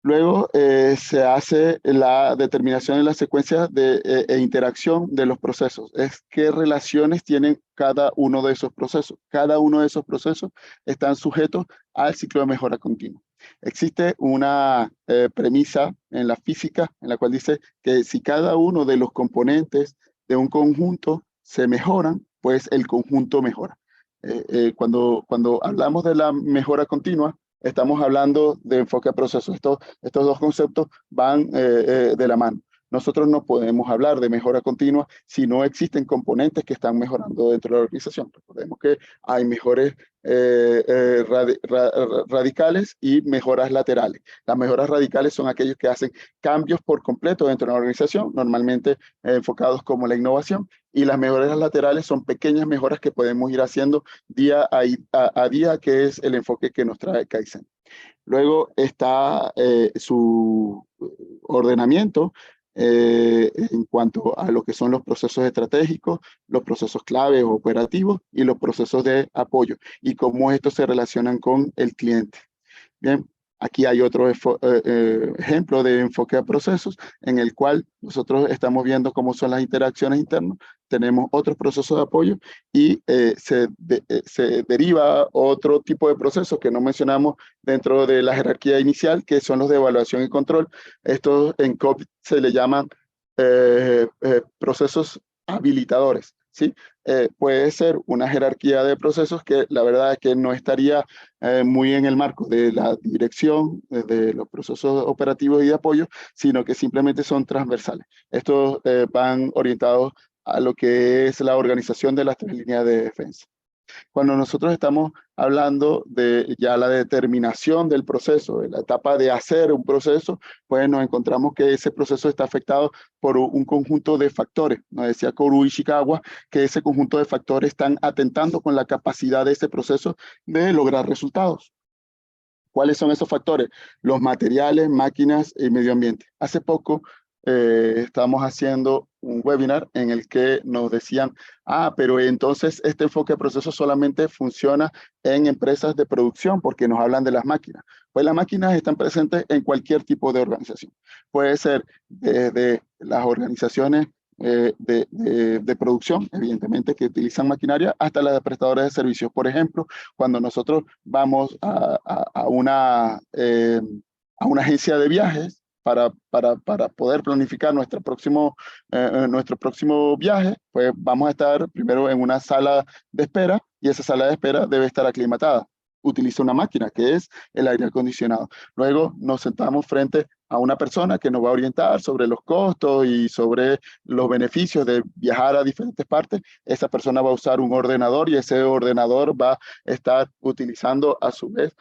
Luego se hace la determinación de la secuencia e interacción de los procesos. Es qué relaciones tienen cada uno de esos procesos. Cada uno de esos procesos están sujetos al ciclo de mejora continua. Existe una premisa en la física en la cual dice que si cada uno de los componentes de un conjunto se mejoran, pues el conjunto mejora. Cuando hablamos de la mejora continua, estamos hablando de enfoque a procesos. Estos dos conceptos van de la mano. Nosotros no podemos hablar de mejora continua si no existen componentes que están mejorando dentro de la organización. Recordemos que hay mejores radicales y mejoras laterales. Las mejoras radicales son aquellos que hacen cambios por completo dentro de la organización, normalmente enfocados como la innovación, y las mejoras laterales son pequeñas mejoras que podemos ir haciendo día a día, que es el enfoque que nos trae Kaizen. Luego está su ordenamiento en cuanto a lo que son los procesos estratégicos, los procesos claves o operativos y los procesos de apoyo y cómo estos se relacionan con el cliente. Bien, aquí hay otro ejemplo de enfoque a procesos en el cual nosotros estamos viendo cómo son las interacciones internas, tenemos otros procesos de apoyo y se deriva otro tipo de procesos que no mencionamos dentro de la jerarquía inicial, que son los de evaluación y control. Estos en COVID se le llaman procesos habilitadores, ¿sí? Puede ser una jerarquía de procesos que la verdad es que no estaría muy en el marco de la dirección de los procesos operativos y de apoyo, sino que simplemente son transversales. Estos van orientados a lo que es la organización de las 3 líneas de defensa. Cuando nosotros estamos hablando de ya la determinación del proceso, de la etapa de hacer un proceso, pues nos encontramos que ese proceso está afectado por un conjunto de factores. Nos decía Koru Ishikawa que ese conjunto de factores están atentando con la capacidad de ese proceso de lograr resultados. ¿Cuáles son esos factores? Los materiales, máquinas y medio ambiente. Hace poco estamos haciendo un webinar en el que nos decían, pero entonces este enfoque de procesos solamente funciona en empresas de producción porque nos hablan de las máquinas. Pues las máquinas están presentes en cualquier tipo de organización. Puede ser desde las organizaciones de producción, evidentemente, que utilizan maquinaria, hasta las de prestadores de servicios. Por ejemplo, cuando nosotros vamos a una agencia de viajes, para poder planificar nuestro próximo viaje, pues vamos a estar primero en una sala de espera y esa sala de espera debe estar aclimatada. Utiliza una máquina que es el aire acondicionado. Luego nos sentamos frente a una persona que nos va a orientar sobre los costos y sobre los beneficios de viajar a diferentes partes. Esa persona va a usar un ordenador y ese ordenador va a estar utilizando a su vez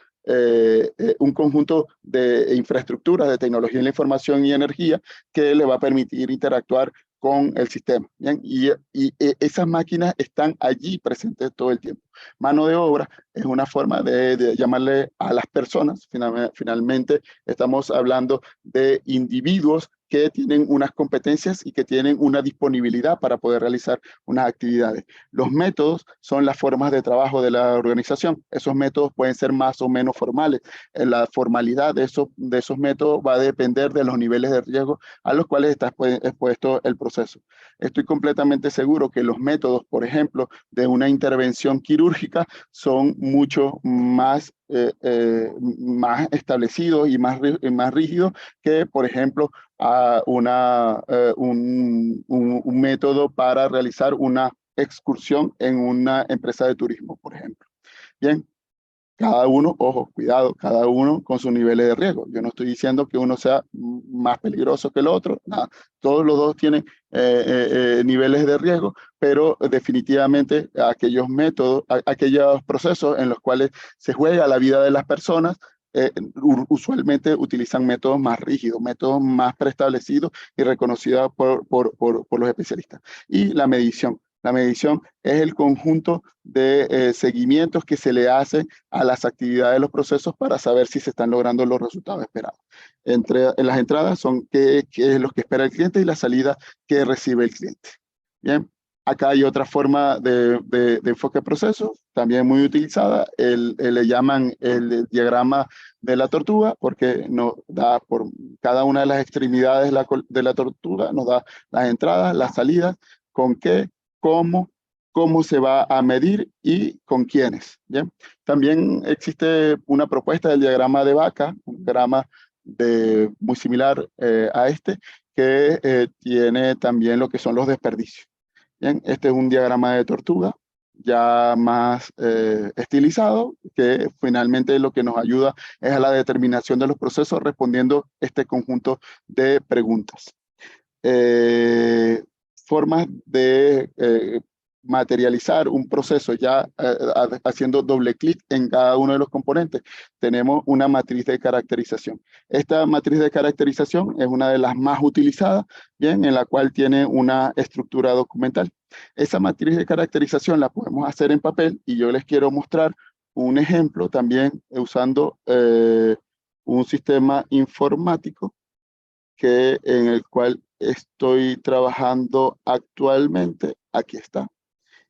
un conjunto de infraestructuras de tecnología de la información y energía que le va a permitir interactuar con el sistema. ¿Bien? Esas máquinas están allí presentes todo el tiempo. Mano de obra es una forma de llamarle a las personas. Finalmente estamos hablando de individuos que tienen unas competencias y que tienen una disponibilidad para poder realizar unas actividades. Los métodos son las formas de trabajo de la organización. Esos métodos pueden ser más o menos formales. La formalidad de esos métodos va a depender de los niveles de riesgo a los cuales está expuesto el proceso. Estoy completamente seguro que los métodos, por ejemplo, de una intervención quirúrgica son mucho más establecidos y más rígidos que, por ejemplo, un método para realizar una excursión en una empresa de turismo, por ejemplo. Bien, cada uno, ojo, cuidado, cada uno con sus niveles de riesgo. Yo no estoy diciendo que uno sea más peligroso que el otro, nada. Todos los dos tienen niveles de riesgo, pero definitivamente aquellos métodos, aquellos procesos en los cuales se juega la vida de las personas, usualmente utilizan métodos más rígidos, métodos más preestablecidos y reconocidos por los especialistas. Y la medición. La medición es el conjunto de seguimientos que se le hace a las actividades de los procesos para saber si se están logrando los resultados esperados. En las entradas son qué es lo que espera el cliente y la salida que recibe el cliente. Bien, acá hay otra forma de enfoque de proceso, también muy utilizada, le llaman el diagrama de la tortuga, porque nos da por cada una de las extremidades de la tortuga, nos da las entradas, las salidas, con qué, cómo se va a medir y con quiénes. ¿Bien? También existe una propuesta del diagrama de vaca, un diagrama muy similar a este, que tiene también lo que son los desperdicios. Bien, este es un diagrama de tortuga ya más estilizado, que finalmente lo que nos ayuda es a la determinación de los procesos respondiendo este conjunto de preguntas. Formas de materializar un proceso ya haciendo doble clic en cada uno de los componentes. Tenemos una matriz de caracterización. Esta matriz de caracterización es una de las más utilizadas, bien, en la cual tiene una estructura documental. Esa matriz de caracterización la podemos hacer en papel y yo les quiero mostrar un ejemplo también usando un sistema informático en el cual estoy trabajando actualmente. Aquí está.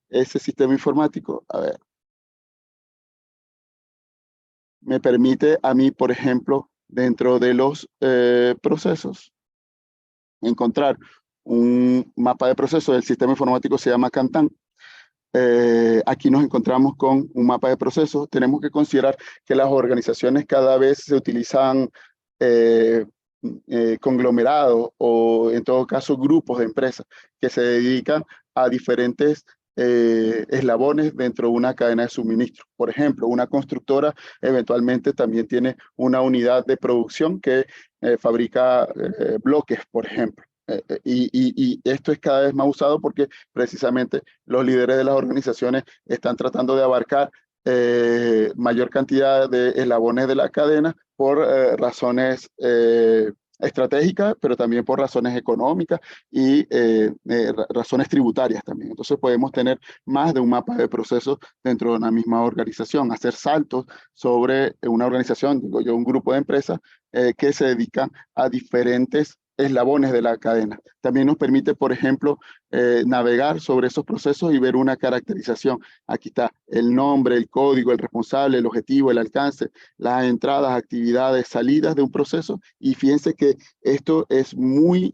Ese sistema informático, a ver, me permite a mí, por ejemplo, dentro de los procesos, encontrar un mapa de procesos. El sistema informático se llama Kantan. Aquí nos encontramos con un mapa de procesos. Tenemos que considerar que las organizaciones cada vez se utilizan conglomerados o en todo caso grupos de empresas que se dedican a diferentes eslabones dentro de una cadena de suministro. Por ejemplo, una constructora eventualmente también tiene una unidad de producción que fabrica bloques, por ejemplo. Y esto es cada vez más usado porque precisamente los líderes de las organizaciones están tratando de abarcar mayor cantidad de eslabones de la cadena por razones estratégicas, pero también por razones económicas y razones tributarias también. Entonces podemos tener más de un mapa de procesos dentro de una misma organización, hacer saltos sobre una organización, digo yo, un grupo de empresas que se dedican a diferentes eslabones de la cadena. También nos permite, por ejemplo, navegar sobre esos procesos y ver una caracterización. Aquí está el nombre, el código, el responsable, el objetivo, el alcance, las entradas, actividades, salidas de un proceso. Y fíjense que esto es muy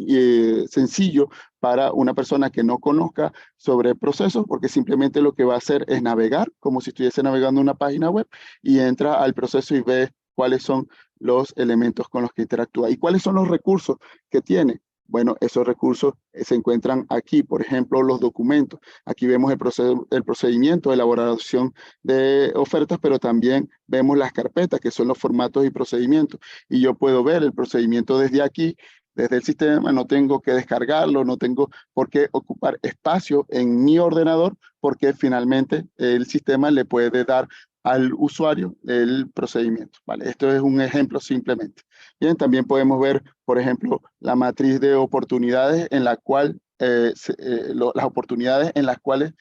sencillo para una persona que no conozca sobre procesos, porque simplemente lo que va a hacer es navegar, como si estuviese navegando una página web, y entra al proceso y ve cuáles son los elementos con los que interactúa. ¿Y cuáles son los recursos que tiene? Bueno, esos recursos se encuentran aquí, por ejemplo, los documentos. Aquí vemos el procedimiento de elaboración de ofertas, pero también vemos las carpetas, que son los formatos y procedimientos. Y yo puedo ver el procedimiento desde aquí, desde el sistema, no tengo que descargarlo, no tengo por qué ocupar espacio en mi ordenador, porque finalmente el sistema le puede dar al usuario el procedimiento. ¿Vale? Esto es un ejemplo simplemente. Bien, también podemos ver, por ejemplo, la matriz de oportunidades en la cual las oportunidades en las cuales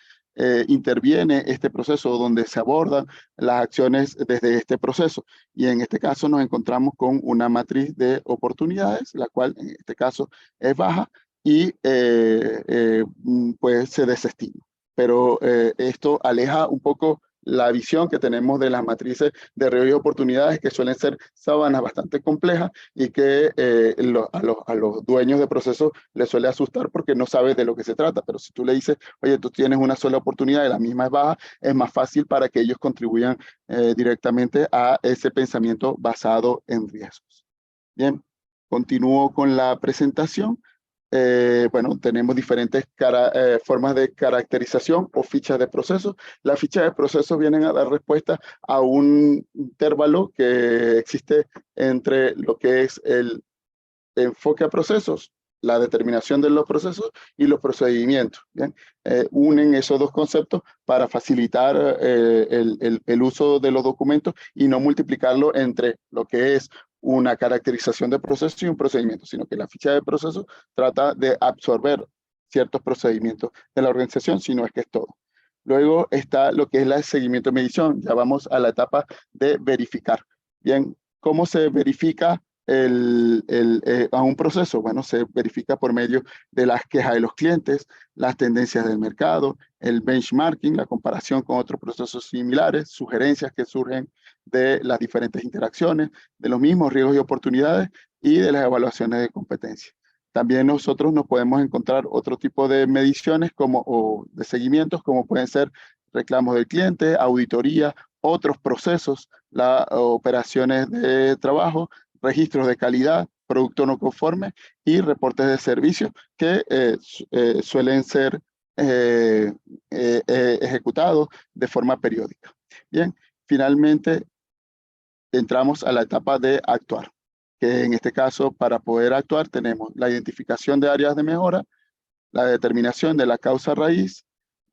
interviene este proceso, donde se abordan las acciones desde este proceso. Y en este caso nos encontramos con una matriz de oportunidades, la cual en este caso es baja y pues se desestima. Pero esto aleja un poco la visión que tenemos de las matrices de riesgo y oportunidades, que suelen ser sábanas bastante complejas y que a los dueños de procesos les suele asustar porque no sabes de lo que se trata. Pero si tú le dices, oye, tú tienes una sola oportunidad y la misma es baja, es más fácil para que ellos contribuyan directamente a ese pensamiento basado en riesgos. Bien, continúo con la presentación. Bueno, tenemos diferentes formas de caracterización o fichas de procesos. Las fichas de procesos vienen a dar respuesta a un intervalo que existe entre lo que es el enfoque a procesos, la determinación de los procesos y los procedimientos. ¿Bien? Unen esos dos conceptos para facilitar el uso de los documentos y no multiplicarlo entre lo que es una caracterización de proceso y un procedimiento, sino que la ficha de proceso trata de absorber ciertos procedimientos de la organización, si no es que es todo. Luego está lo que es el seguimiento de medición. Ya vamos a la etapa de verificar. Bien, ¿cómo se verifica a un proceso? Bueno, se verifica por medio de las quejas de los clientes, las tendencias del mercado, el benchmarking, la comparación con otros procesos similares, sugerencias que surgen de las diferentes interacciones, de los mismos riesgos y oportunidades y de las evaluaciones de competencia. También nosotros nos podemos encontrar otro tipo de mediciones o de seguimientos, como pueden ser reclamos del cliente, auditoría, otros procesos, las operaciones de trabajo, registros de calidad, producto no conforme y reportes de servicios que suelen ser ejecutados de forma periódica. Bien, finalmente entramos a la etapa de actuar, que en este caso, para poder actuar, tenemos la identificación de áreas de mejora, la determinación de la causa raíz,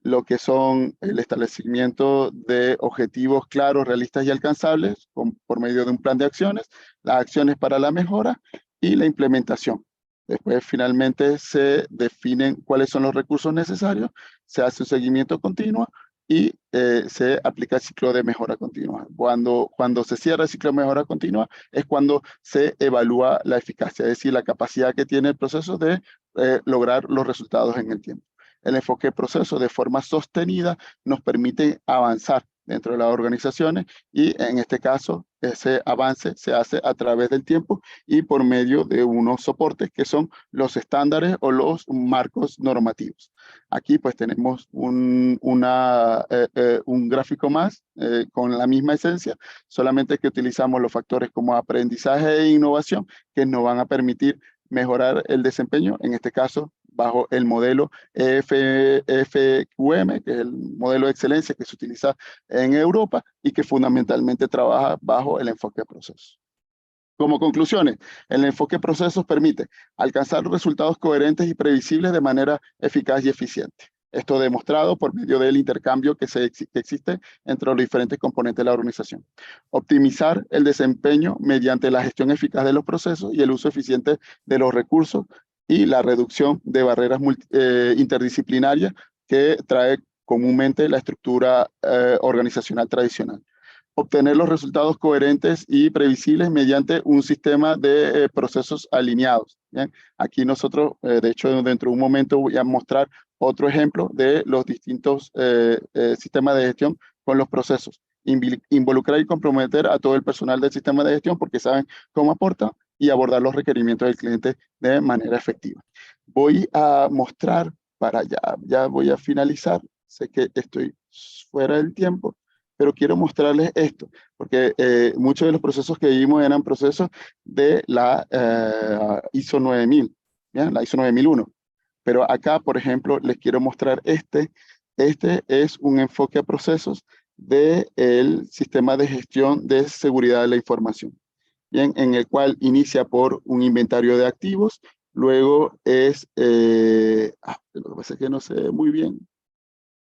lo que son el establecimiento de objetivos claros, realistas y alcanzables por medio de un plan de acciones, las acciones para la mejora y la implementación. Después, finalmente, se definen cuáles son los recursos necesarios, se hace un seguimiento continuo y se aplica el ciclo de mejora continua. Cuando se cierra el ciclo de mejora continua es cuando se evalúa la eficacia, es decir, la capacidad que tiene el proceso de lograr los resultados en el tiempo. El enfoque de proceso de forma sostenida nos permite avanzar dentro de las organizaciones y en este caso ese avance se hace a través del tiempo y por medio de unos soportes que son los estándares o los marcos normativos. Aquí pues tenemos un gráfico más con la misma esencia, solamente que utilizamos los factores como aprendizaje e innovación que nos van a permitir mejorar el desempeño, en este caso bajo el modelo FQM, que es el modelo de excelencia que se utiliza en Europa y que fundamentalmente trabaja bajo el enfoque de procesos. Como conclusiones, el enfoque de procesos permite alcanzar resultados coherentes y previsibles de manera eficaz y eficiente. Esto demostrado por medio del intercambio que existe entre los diferentes componentes de la organización. Optimizar el desempeño mediante la gestión eficaz de los procesos y el uso eficiente de los recursos y la reducción de barreras interdisciplinarias que trae comúnmente la estructura organizacional tradicional. Obtener los resultados coherentes y previsibles mediante un sistema de procesos alineados. ¿Bien? Aquí nosotros, de hecho, dentro de un momento voy a mostrar otro ejemplo de los distintos sistemas de gestión con los procesos. Involucrar y comprometer a todo el personal del sistema de gestión porque saben cómo aporta y abordar los requerimientos del cliente de manera efectiva. Voy a mostrar, ya voy a finalizar, sé que estoy fuera del tiempo, pero quiero mostrarles esto, porque muchos de los procesos que vimos eran procesos de la ISO 9000, ¿bien? La ISO 9001. Pero acá, por ejemplo, les quiero mostrar este. Este es un enfoque a procesos del sistema de gestión de seguridad de la información, ¿bien? En el cual inicia por un inventario de activos, luego es, lo que pasa es que no se ve muy bien.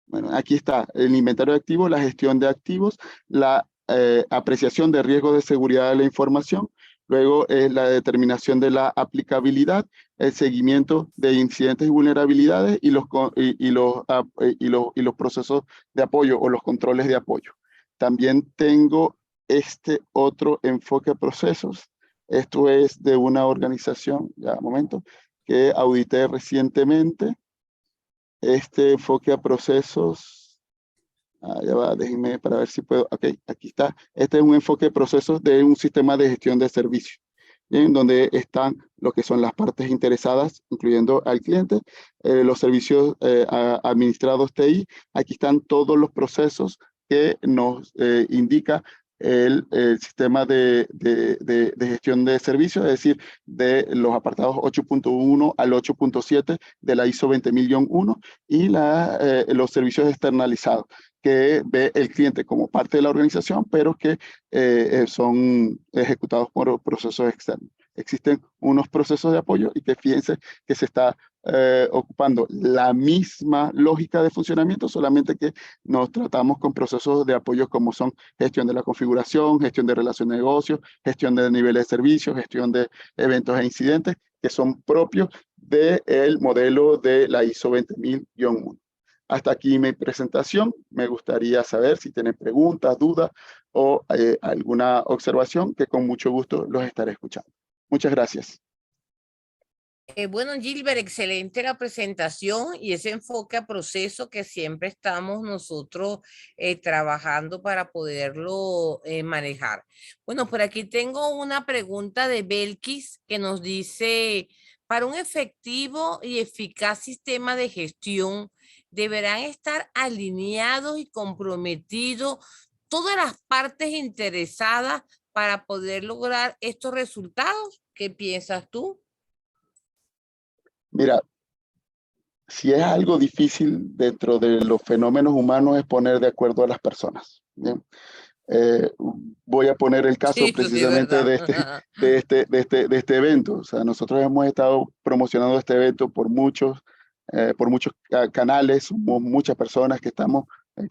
Bueno, aquí está el inventario de activos, la gestión de activos, la apreciación de riesgos de seguridad de la información, luego es la determinación de la aplicabilidad el seguimiento de incidentes y vulnerabilidades y los procesos de apoyo o los controles de apoyo. También tengo este otro enfoque a procesos. Esto es de una organización, ya un momento, que audité recientemente. Este enfoque a procesos, ya va, déjenme para ver si puedo, ok, aquí está. Este es un enfoque de procesos de un sistema de gestión de servicios, en donde están lo que son las partes interesadas, incluyendo al cliente, los servicios administrados TI. Aquí están todos los procesos que nos indica el sistema de gestión de servicios, es decir, de los apartados 8.1 al 8.7 de la ISO 20001 y los servicios externalizados que ve el cliente como parte de la organización, pero que son ejecutados por procesos externos. Existen unos procesos de apoyo y que fíjense que se está ocupando la misma lógica de funcionamiento, solamente que nos tratamos con procesos de apoyo como son gestión de la configuración, gestión de relación de negocios, gestión de niveles de servicios, gestión de eventos e incidentes, que son propios del modelo de la ISO 20001. Hasta aquí mi presentación. Me gustaría saber si tienen preguntas, dudas o alguna observación, que con mucho gusto los estaré escuchando. Muchas gracias.
Bueno, Gilbert, excelente la presentación y ese enfoque a proceso que siempre estamos nosotros trabajando para poderlo manejar. Bueno, por aquí tengo una pregunta de Belkis que nos dice, para un efectivo y eficaz sistema de gestión, deberán estar alineados y comprometidos todas las partes interesadas para poder lograr estos resultados. ¿Qué piensas tú?
Mira, si es algo difícil dentro de los fenómenos humanos es poner de acuerdo a las personas. ¿Bien? Voy a poner el caso
Sí, eso sí es
precisamente
verdad.
de este evento. O sea, nosotros hemos estado promocionando este evento por muchos canales, somos muchas personas que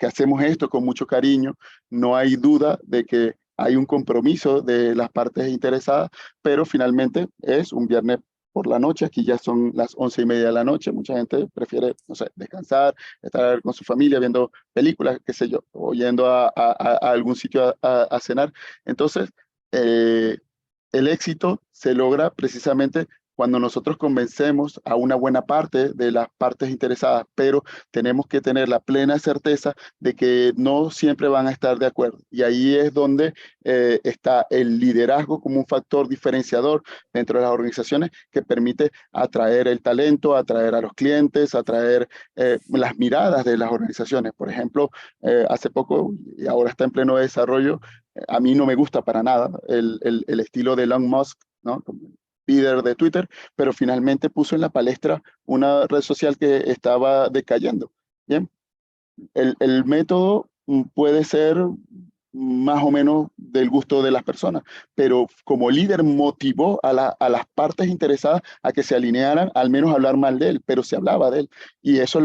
hacemos esto con mucho cariño. No hay duda de que hay un compromiso de las partes interesadas, pero finalmente es un viernes por la noche, aquí ya son las 11:30 de la noche, mucha gente prefiere, no sé, descansar, estar con su familia viendo películas, qué sé yo, o yendo a algún sitio a cenar. Entonces, el éxito se logra precisamente cuando nosotros convencemos a una buena parte de las partes interesadas, pero tenemos que tener la plena certeza de que no siempre van a estar de acuerdo. Y ahí es donde está el liderazgo como un factor diferenciador dentro de las organizaciones que permite atraer el talento, atraer a los clientes, atraer las miradas de las organizaciones. Por ejemplo, hace poco, y ahora está en pleno desarrollo, a mí no me gusta para nada el estilo de Elon Musk, ¿no? Como líder de Twitter, pero finalmente puso en la palestra una red social que estaba decayendo. Bien, el método puede ser más o menos del gusto de las personas, pero como líder motivó a las partes interesadas a que se alinearan, al menos a hablar mal de él, pero se hablaba de él, y eso es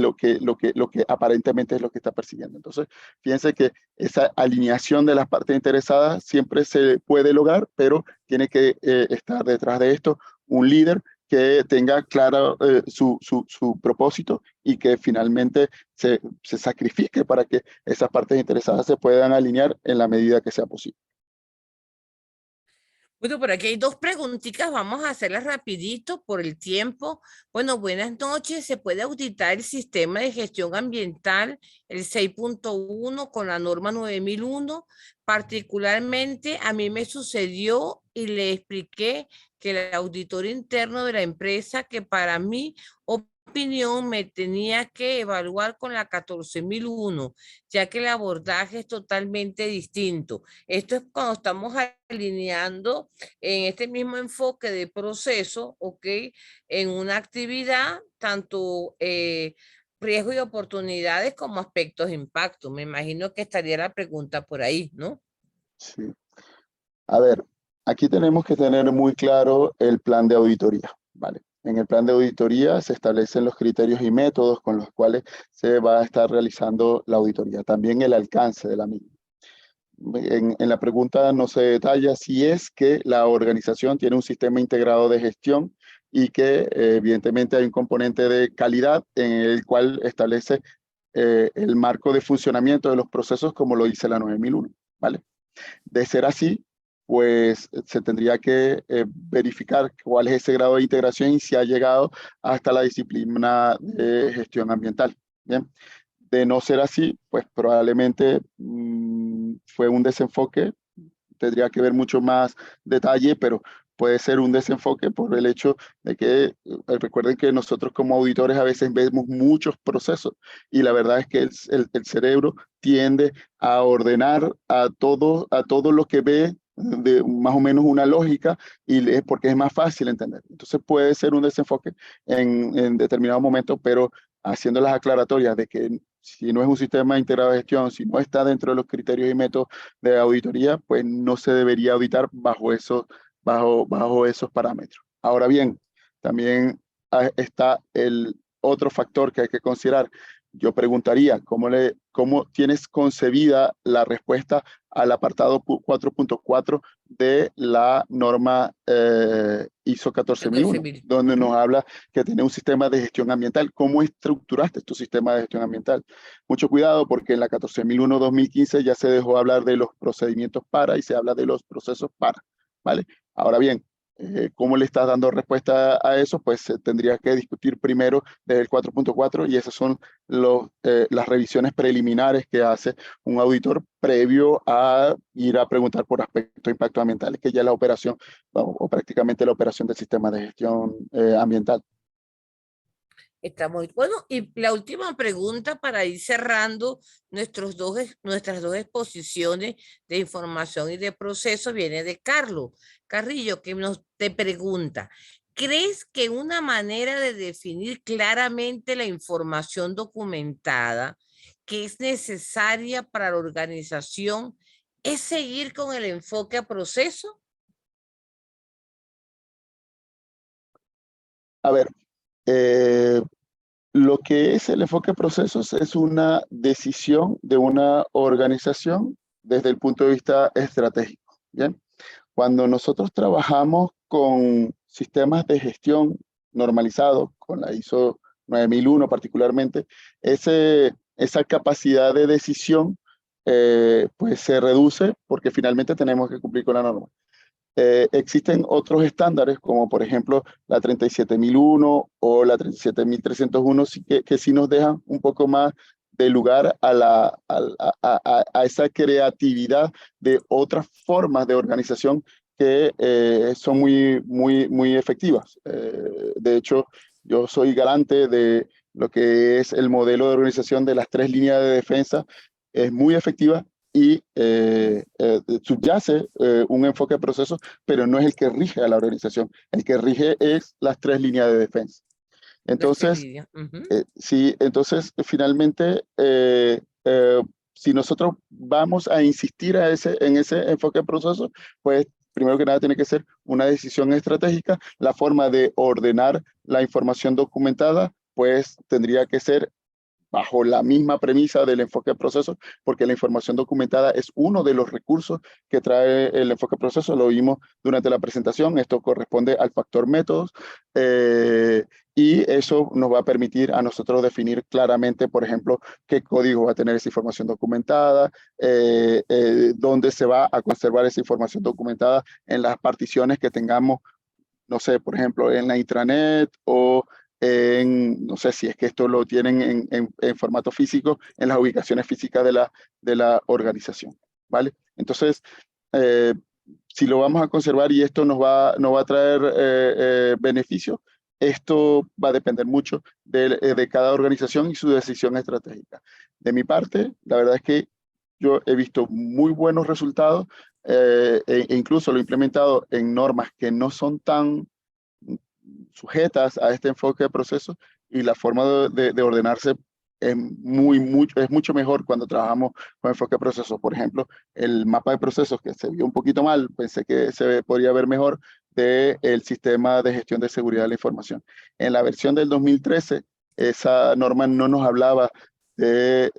lo que aparentemente es lo que está persiguiendo. Entonces, fíjense que esa alineación de las partes interesadas siempre se puede lograr, pero tiene que estar detrás de esto un líder que tenga claro su propósito y que finalmente se sacrifique para que esas partes interesadas se puedan alinear en la medida que sea posible.
Bueno, por aquí hay dos preguntitas, vamos a hacerlas rapidito por el tiempo. Bueno, buenas noches. ¿Se puede auditar el sistema de gestión ambiental, el 6.1 con la norma 9001? Particularmente a mí me sucedió y le expliqué que el auditor interno de la empresa, que para mí opinión me tenía que evaluar con la 14.001, ya que el abordaje es totalmente distinto. Esto es cuando estamos alineando en este mismo enfoque de proceso, ¿ok? En una actividad, tanto riesgos y oportunidades como aspectos de impacto. Me imagino que estaría la pregunta por ahí, ¿no?
Sí. A ver, aquí tenemos que tener muy claro el plan de auditoría, ¿vale? En el plan de auditoría se establecen los criterios y métodos con los cuales se va a estar realizando la auditoría, también el alcance de la misma. En la pregunta no se detalla si es que la organización tiene un sistema integrado de gestión y que evidentemente hay un componente de calidad en el cual establece el marco de funcionamiento de los procesos como lo dice la 9001, ¿vale? De ser así, pues se tendría que verificar cuál es ese grado de integración y si ha llegado hasta la disciplina de gestión ambiental. Bien, de no ser así, pues probablemente fue un desenfoque, tendría que ver mucho más detalle, pero puede ser un desenfoque por el hecho de que recuerden que nosotros como auditores a veces vemos muchos procesos y la verdad es que el cerebro tiende a ordenar a todo lo que ve de más o menos una lógica y es porque es más fácil entender. Entonces puede ser un desenfoque en determinado momento, pero haciendo las aclaratorias de que si no es un sistema integrado de gestión, si no está dentro de los criterios y métodos de auditoría, pues no se debería auditar bajo esos parámetros. Ahora bien, también está el otro factor que hay que considerar. Yo preguntaría, ¿cómo tienes concebida la respuesta al apartado 4.4 de la norma ISO 14001, donde nos habla que tiene un sistema de gestión ambiental? ¿Cómo estructuraste tu sistema de gestión ambiental? Mucho cuidado porque en la 14001-2015 ya se dejó hablar de los procedimientos para y se habla de los procesos para, ¿vale? Ahora bien, ¿cómo le estás dando respuesta a eso? Pues tendría que discutir primero desde el 4.4 y esas son las revisiones preliminares que hace un auditor previo a ir a preguntar por aspectos de impacto ambiental, que ya es la operación o prácticamente la operación del sistema de gestión ambiental.
Está muy bueno. Y la última pregunta para ir cerrando nuestras dos exposiciones de información y de proceso viene de Carlos Carrillo, que te pregunta, ¿crees que una manera de definir claramente la información documentada que es necesaria para la organización es seguir con el enfoque a proceso?
A ver, lo que es el enfoque de procesos es una decisión de una organización desde el punto de vista estratégico. ¿Bien? Cuando nosotros trabajamos con sistemas de gestión normalizados, con la ISO 9001 particularmente, esa capacidad de decisión pues se reduce porque finalmente tenemos que cumplir con la norma. Existen otros estándares, como por ejemplo la 37001 o la 37301, que sí nos dejan un poco más de lugar a esa creatividad de otras formas de organización que son muy efectivas. De hecho, yo soy garante de lo que es el modelo de organización de las 3 líneas de defensa. Es muy efectiva y subyace un enfoque de procesos, pero no es el que rige a la organización. El que rige es las 3 líneas de defensa. Entonces, sí, entonces finalmente, si nosotros vamos a insistir en ese enfoque de procesos, pues primero que nada tiene que ser una decisión estratégica. La forma de ordenar la información documentada, pues tendría que ser bajo la misma premisa del enfoque de procesos, porque la información documentada es uno de los recursos que trae el enfoque de procesos. Lo vimos durante la presentación. Esto corresponde al factor métodos y eso nos va a permitir a nosotros definir claramente, por ejemplo, qué código va a tener esa información documentada, dónde se va a conservar esa información documentada en las particiones que tengamos, no sé, por ejemplo, en la intranet o no sé si es que esto lo tienen en formato físico, en las ubicaciones físicas de la organización, ¿vale? Entonces, si lo vamos a conservar y esto nos va a traer beneficios, esto va a depender mucho de cada organización y su decisión estratégica. De mi parte, la verdad es que yo he visto muy buenos resultados e incluso lo he implementado en normas que no son tan sujetas a este enfoque de procesos y la forma de ordenarse es mucho mejor cuando trabajamos con enfoque de procesos. Por ejemplo, el mapa de procesos que se vio un poquito mal, pensé que se podría ver mejor del sistema de gestión de seguridad de la información. En la versión del 2013, esa norma no nos hablaba de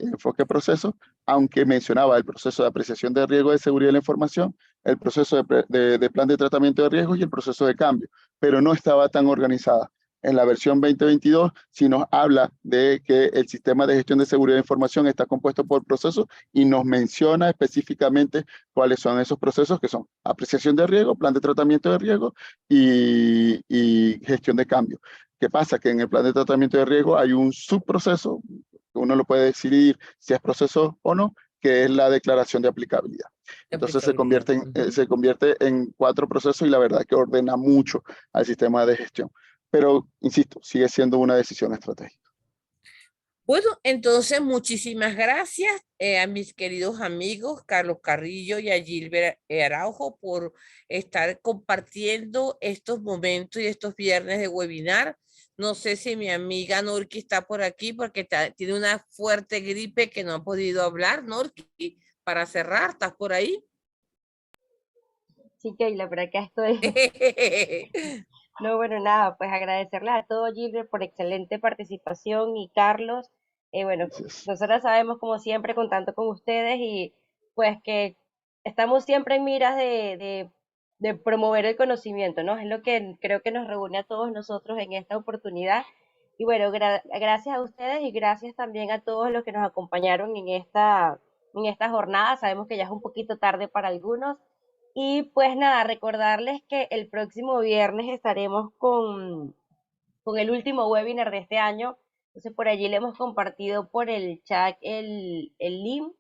enfoque de procesos, aunque mencionaba el proceso de apreciación de riesgo de seguridad de la información, el proceso de plan de tratamiento de riesgos y el proceso de cambio, pero no estaba tan organizada. En la versión 2022 sí nos habla de que el sistema de gestión de seguridad de información está compuesto por procesos y nos menciona específicamente cuáles son esos procesos, que son apreciación de riesgo, plan de tratamiento de riesgo y gestión de cambio. ¿Qué pasa? Que en el plan de tratamiento de riesgo hay un subproceso, uno lo puede decidir si es proceso o no, que es la declaración de aplicabilidad. Entonces se convierte en 4 procesos y la verdad que ordena mucho al sistema de gestión. Pero, insisto, sigue siendo una decisión estratégica.
Bueno, entonces muchísimas gracias a mis queridos amigos Carlos Carrillo y a Gilbert Araujo por estar compartiendo estos momentos y estos viernes de webinar. No sé si mi amiga Norki está por aquí porque tiene una fuerte gripe que no ha podido hablar. Norki, para cerrar, ¿estás por ahí?
Sí, Keila, por acá estoy. No, bueno, nada, pues agradecerle a todos, Gilbert, por excelente participación y Carlos. Bueno,
Gracias.
nosotros sabemos, como siempre, contando con ustedes y pues que estamos siempre en miras de promover el conocimiento, ¿no? Es lo que creo que nos reúne a todos nosotros en esta oportunidad. Y bueno, gracias a ustedes y gracias también a todos los que nos acompañaron en esta jornada. Sabemos que ya es un poquito tarde para algunos. Y pues nada, recordarles que el próximo viernes estaremos con el último webinar de este año. Entonces por allí le hemos compartido por el chat el link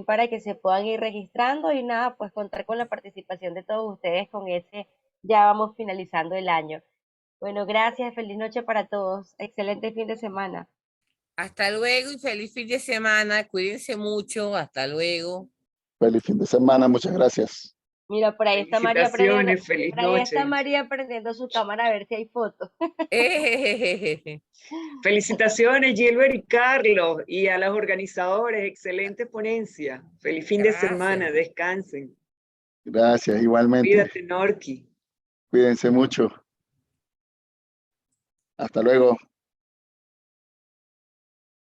para que se puedan ir registrando y nada, pues contar con la participación de todos ustedes con ese, ya vamos finalizando el año. Bueno, gracias, feliz noche para todos, excelente fin de semana.
Hasta luego y feliz fin de semana. Cuídense mucho. Hasta luego.
Feliz fin de semana. Muchas gracias.
Mira, por ahí está María prendiendo,
Felicitaciones, feliz
por ahí está
noche.
María prendiendo su cámara a ver si hay fotos.
Felicitaciones, Gilbert y Carlos, y a los organizadores, excelente ponencia. Feliz fin de semana, descansen.
Gracias, igualmente.
Cuídate, Norki.
Cuídense mucho. Hasta luego.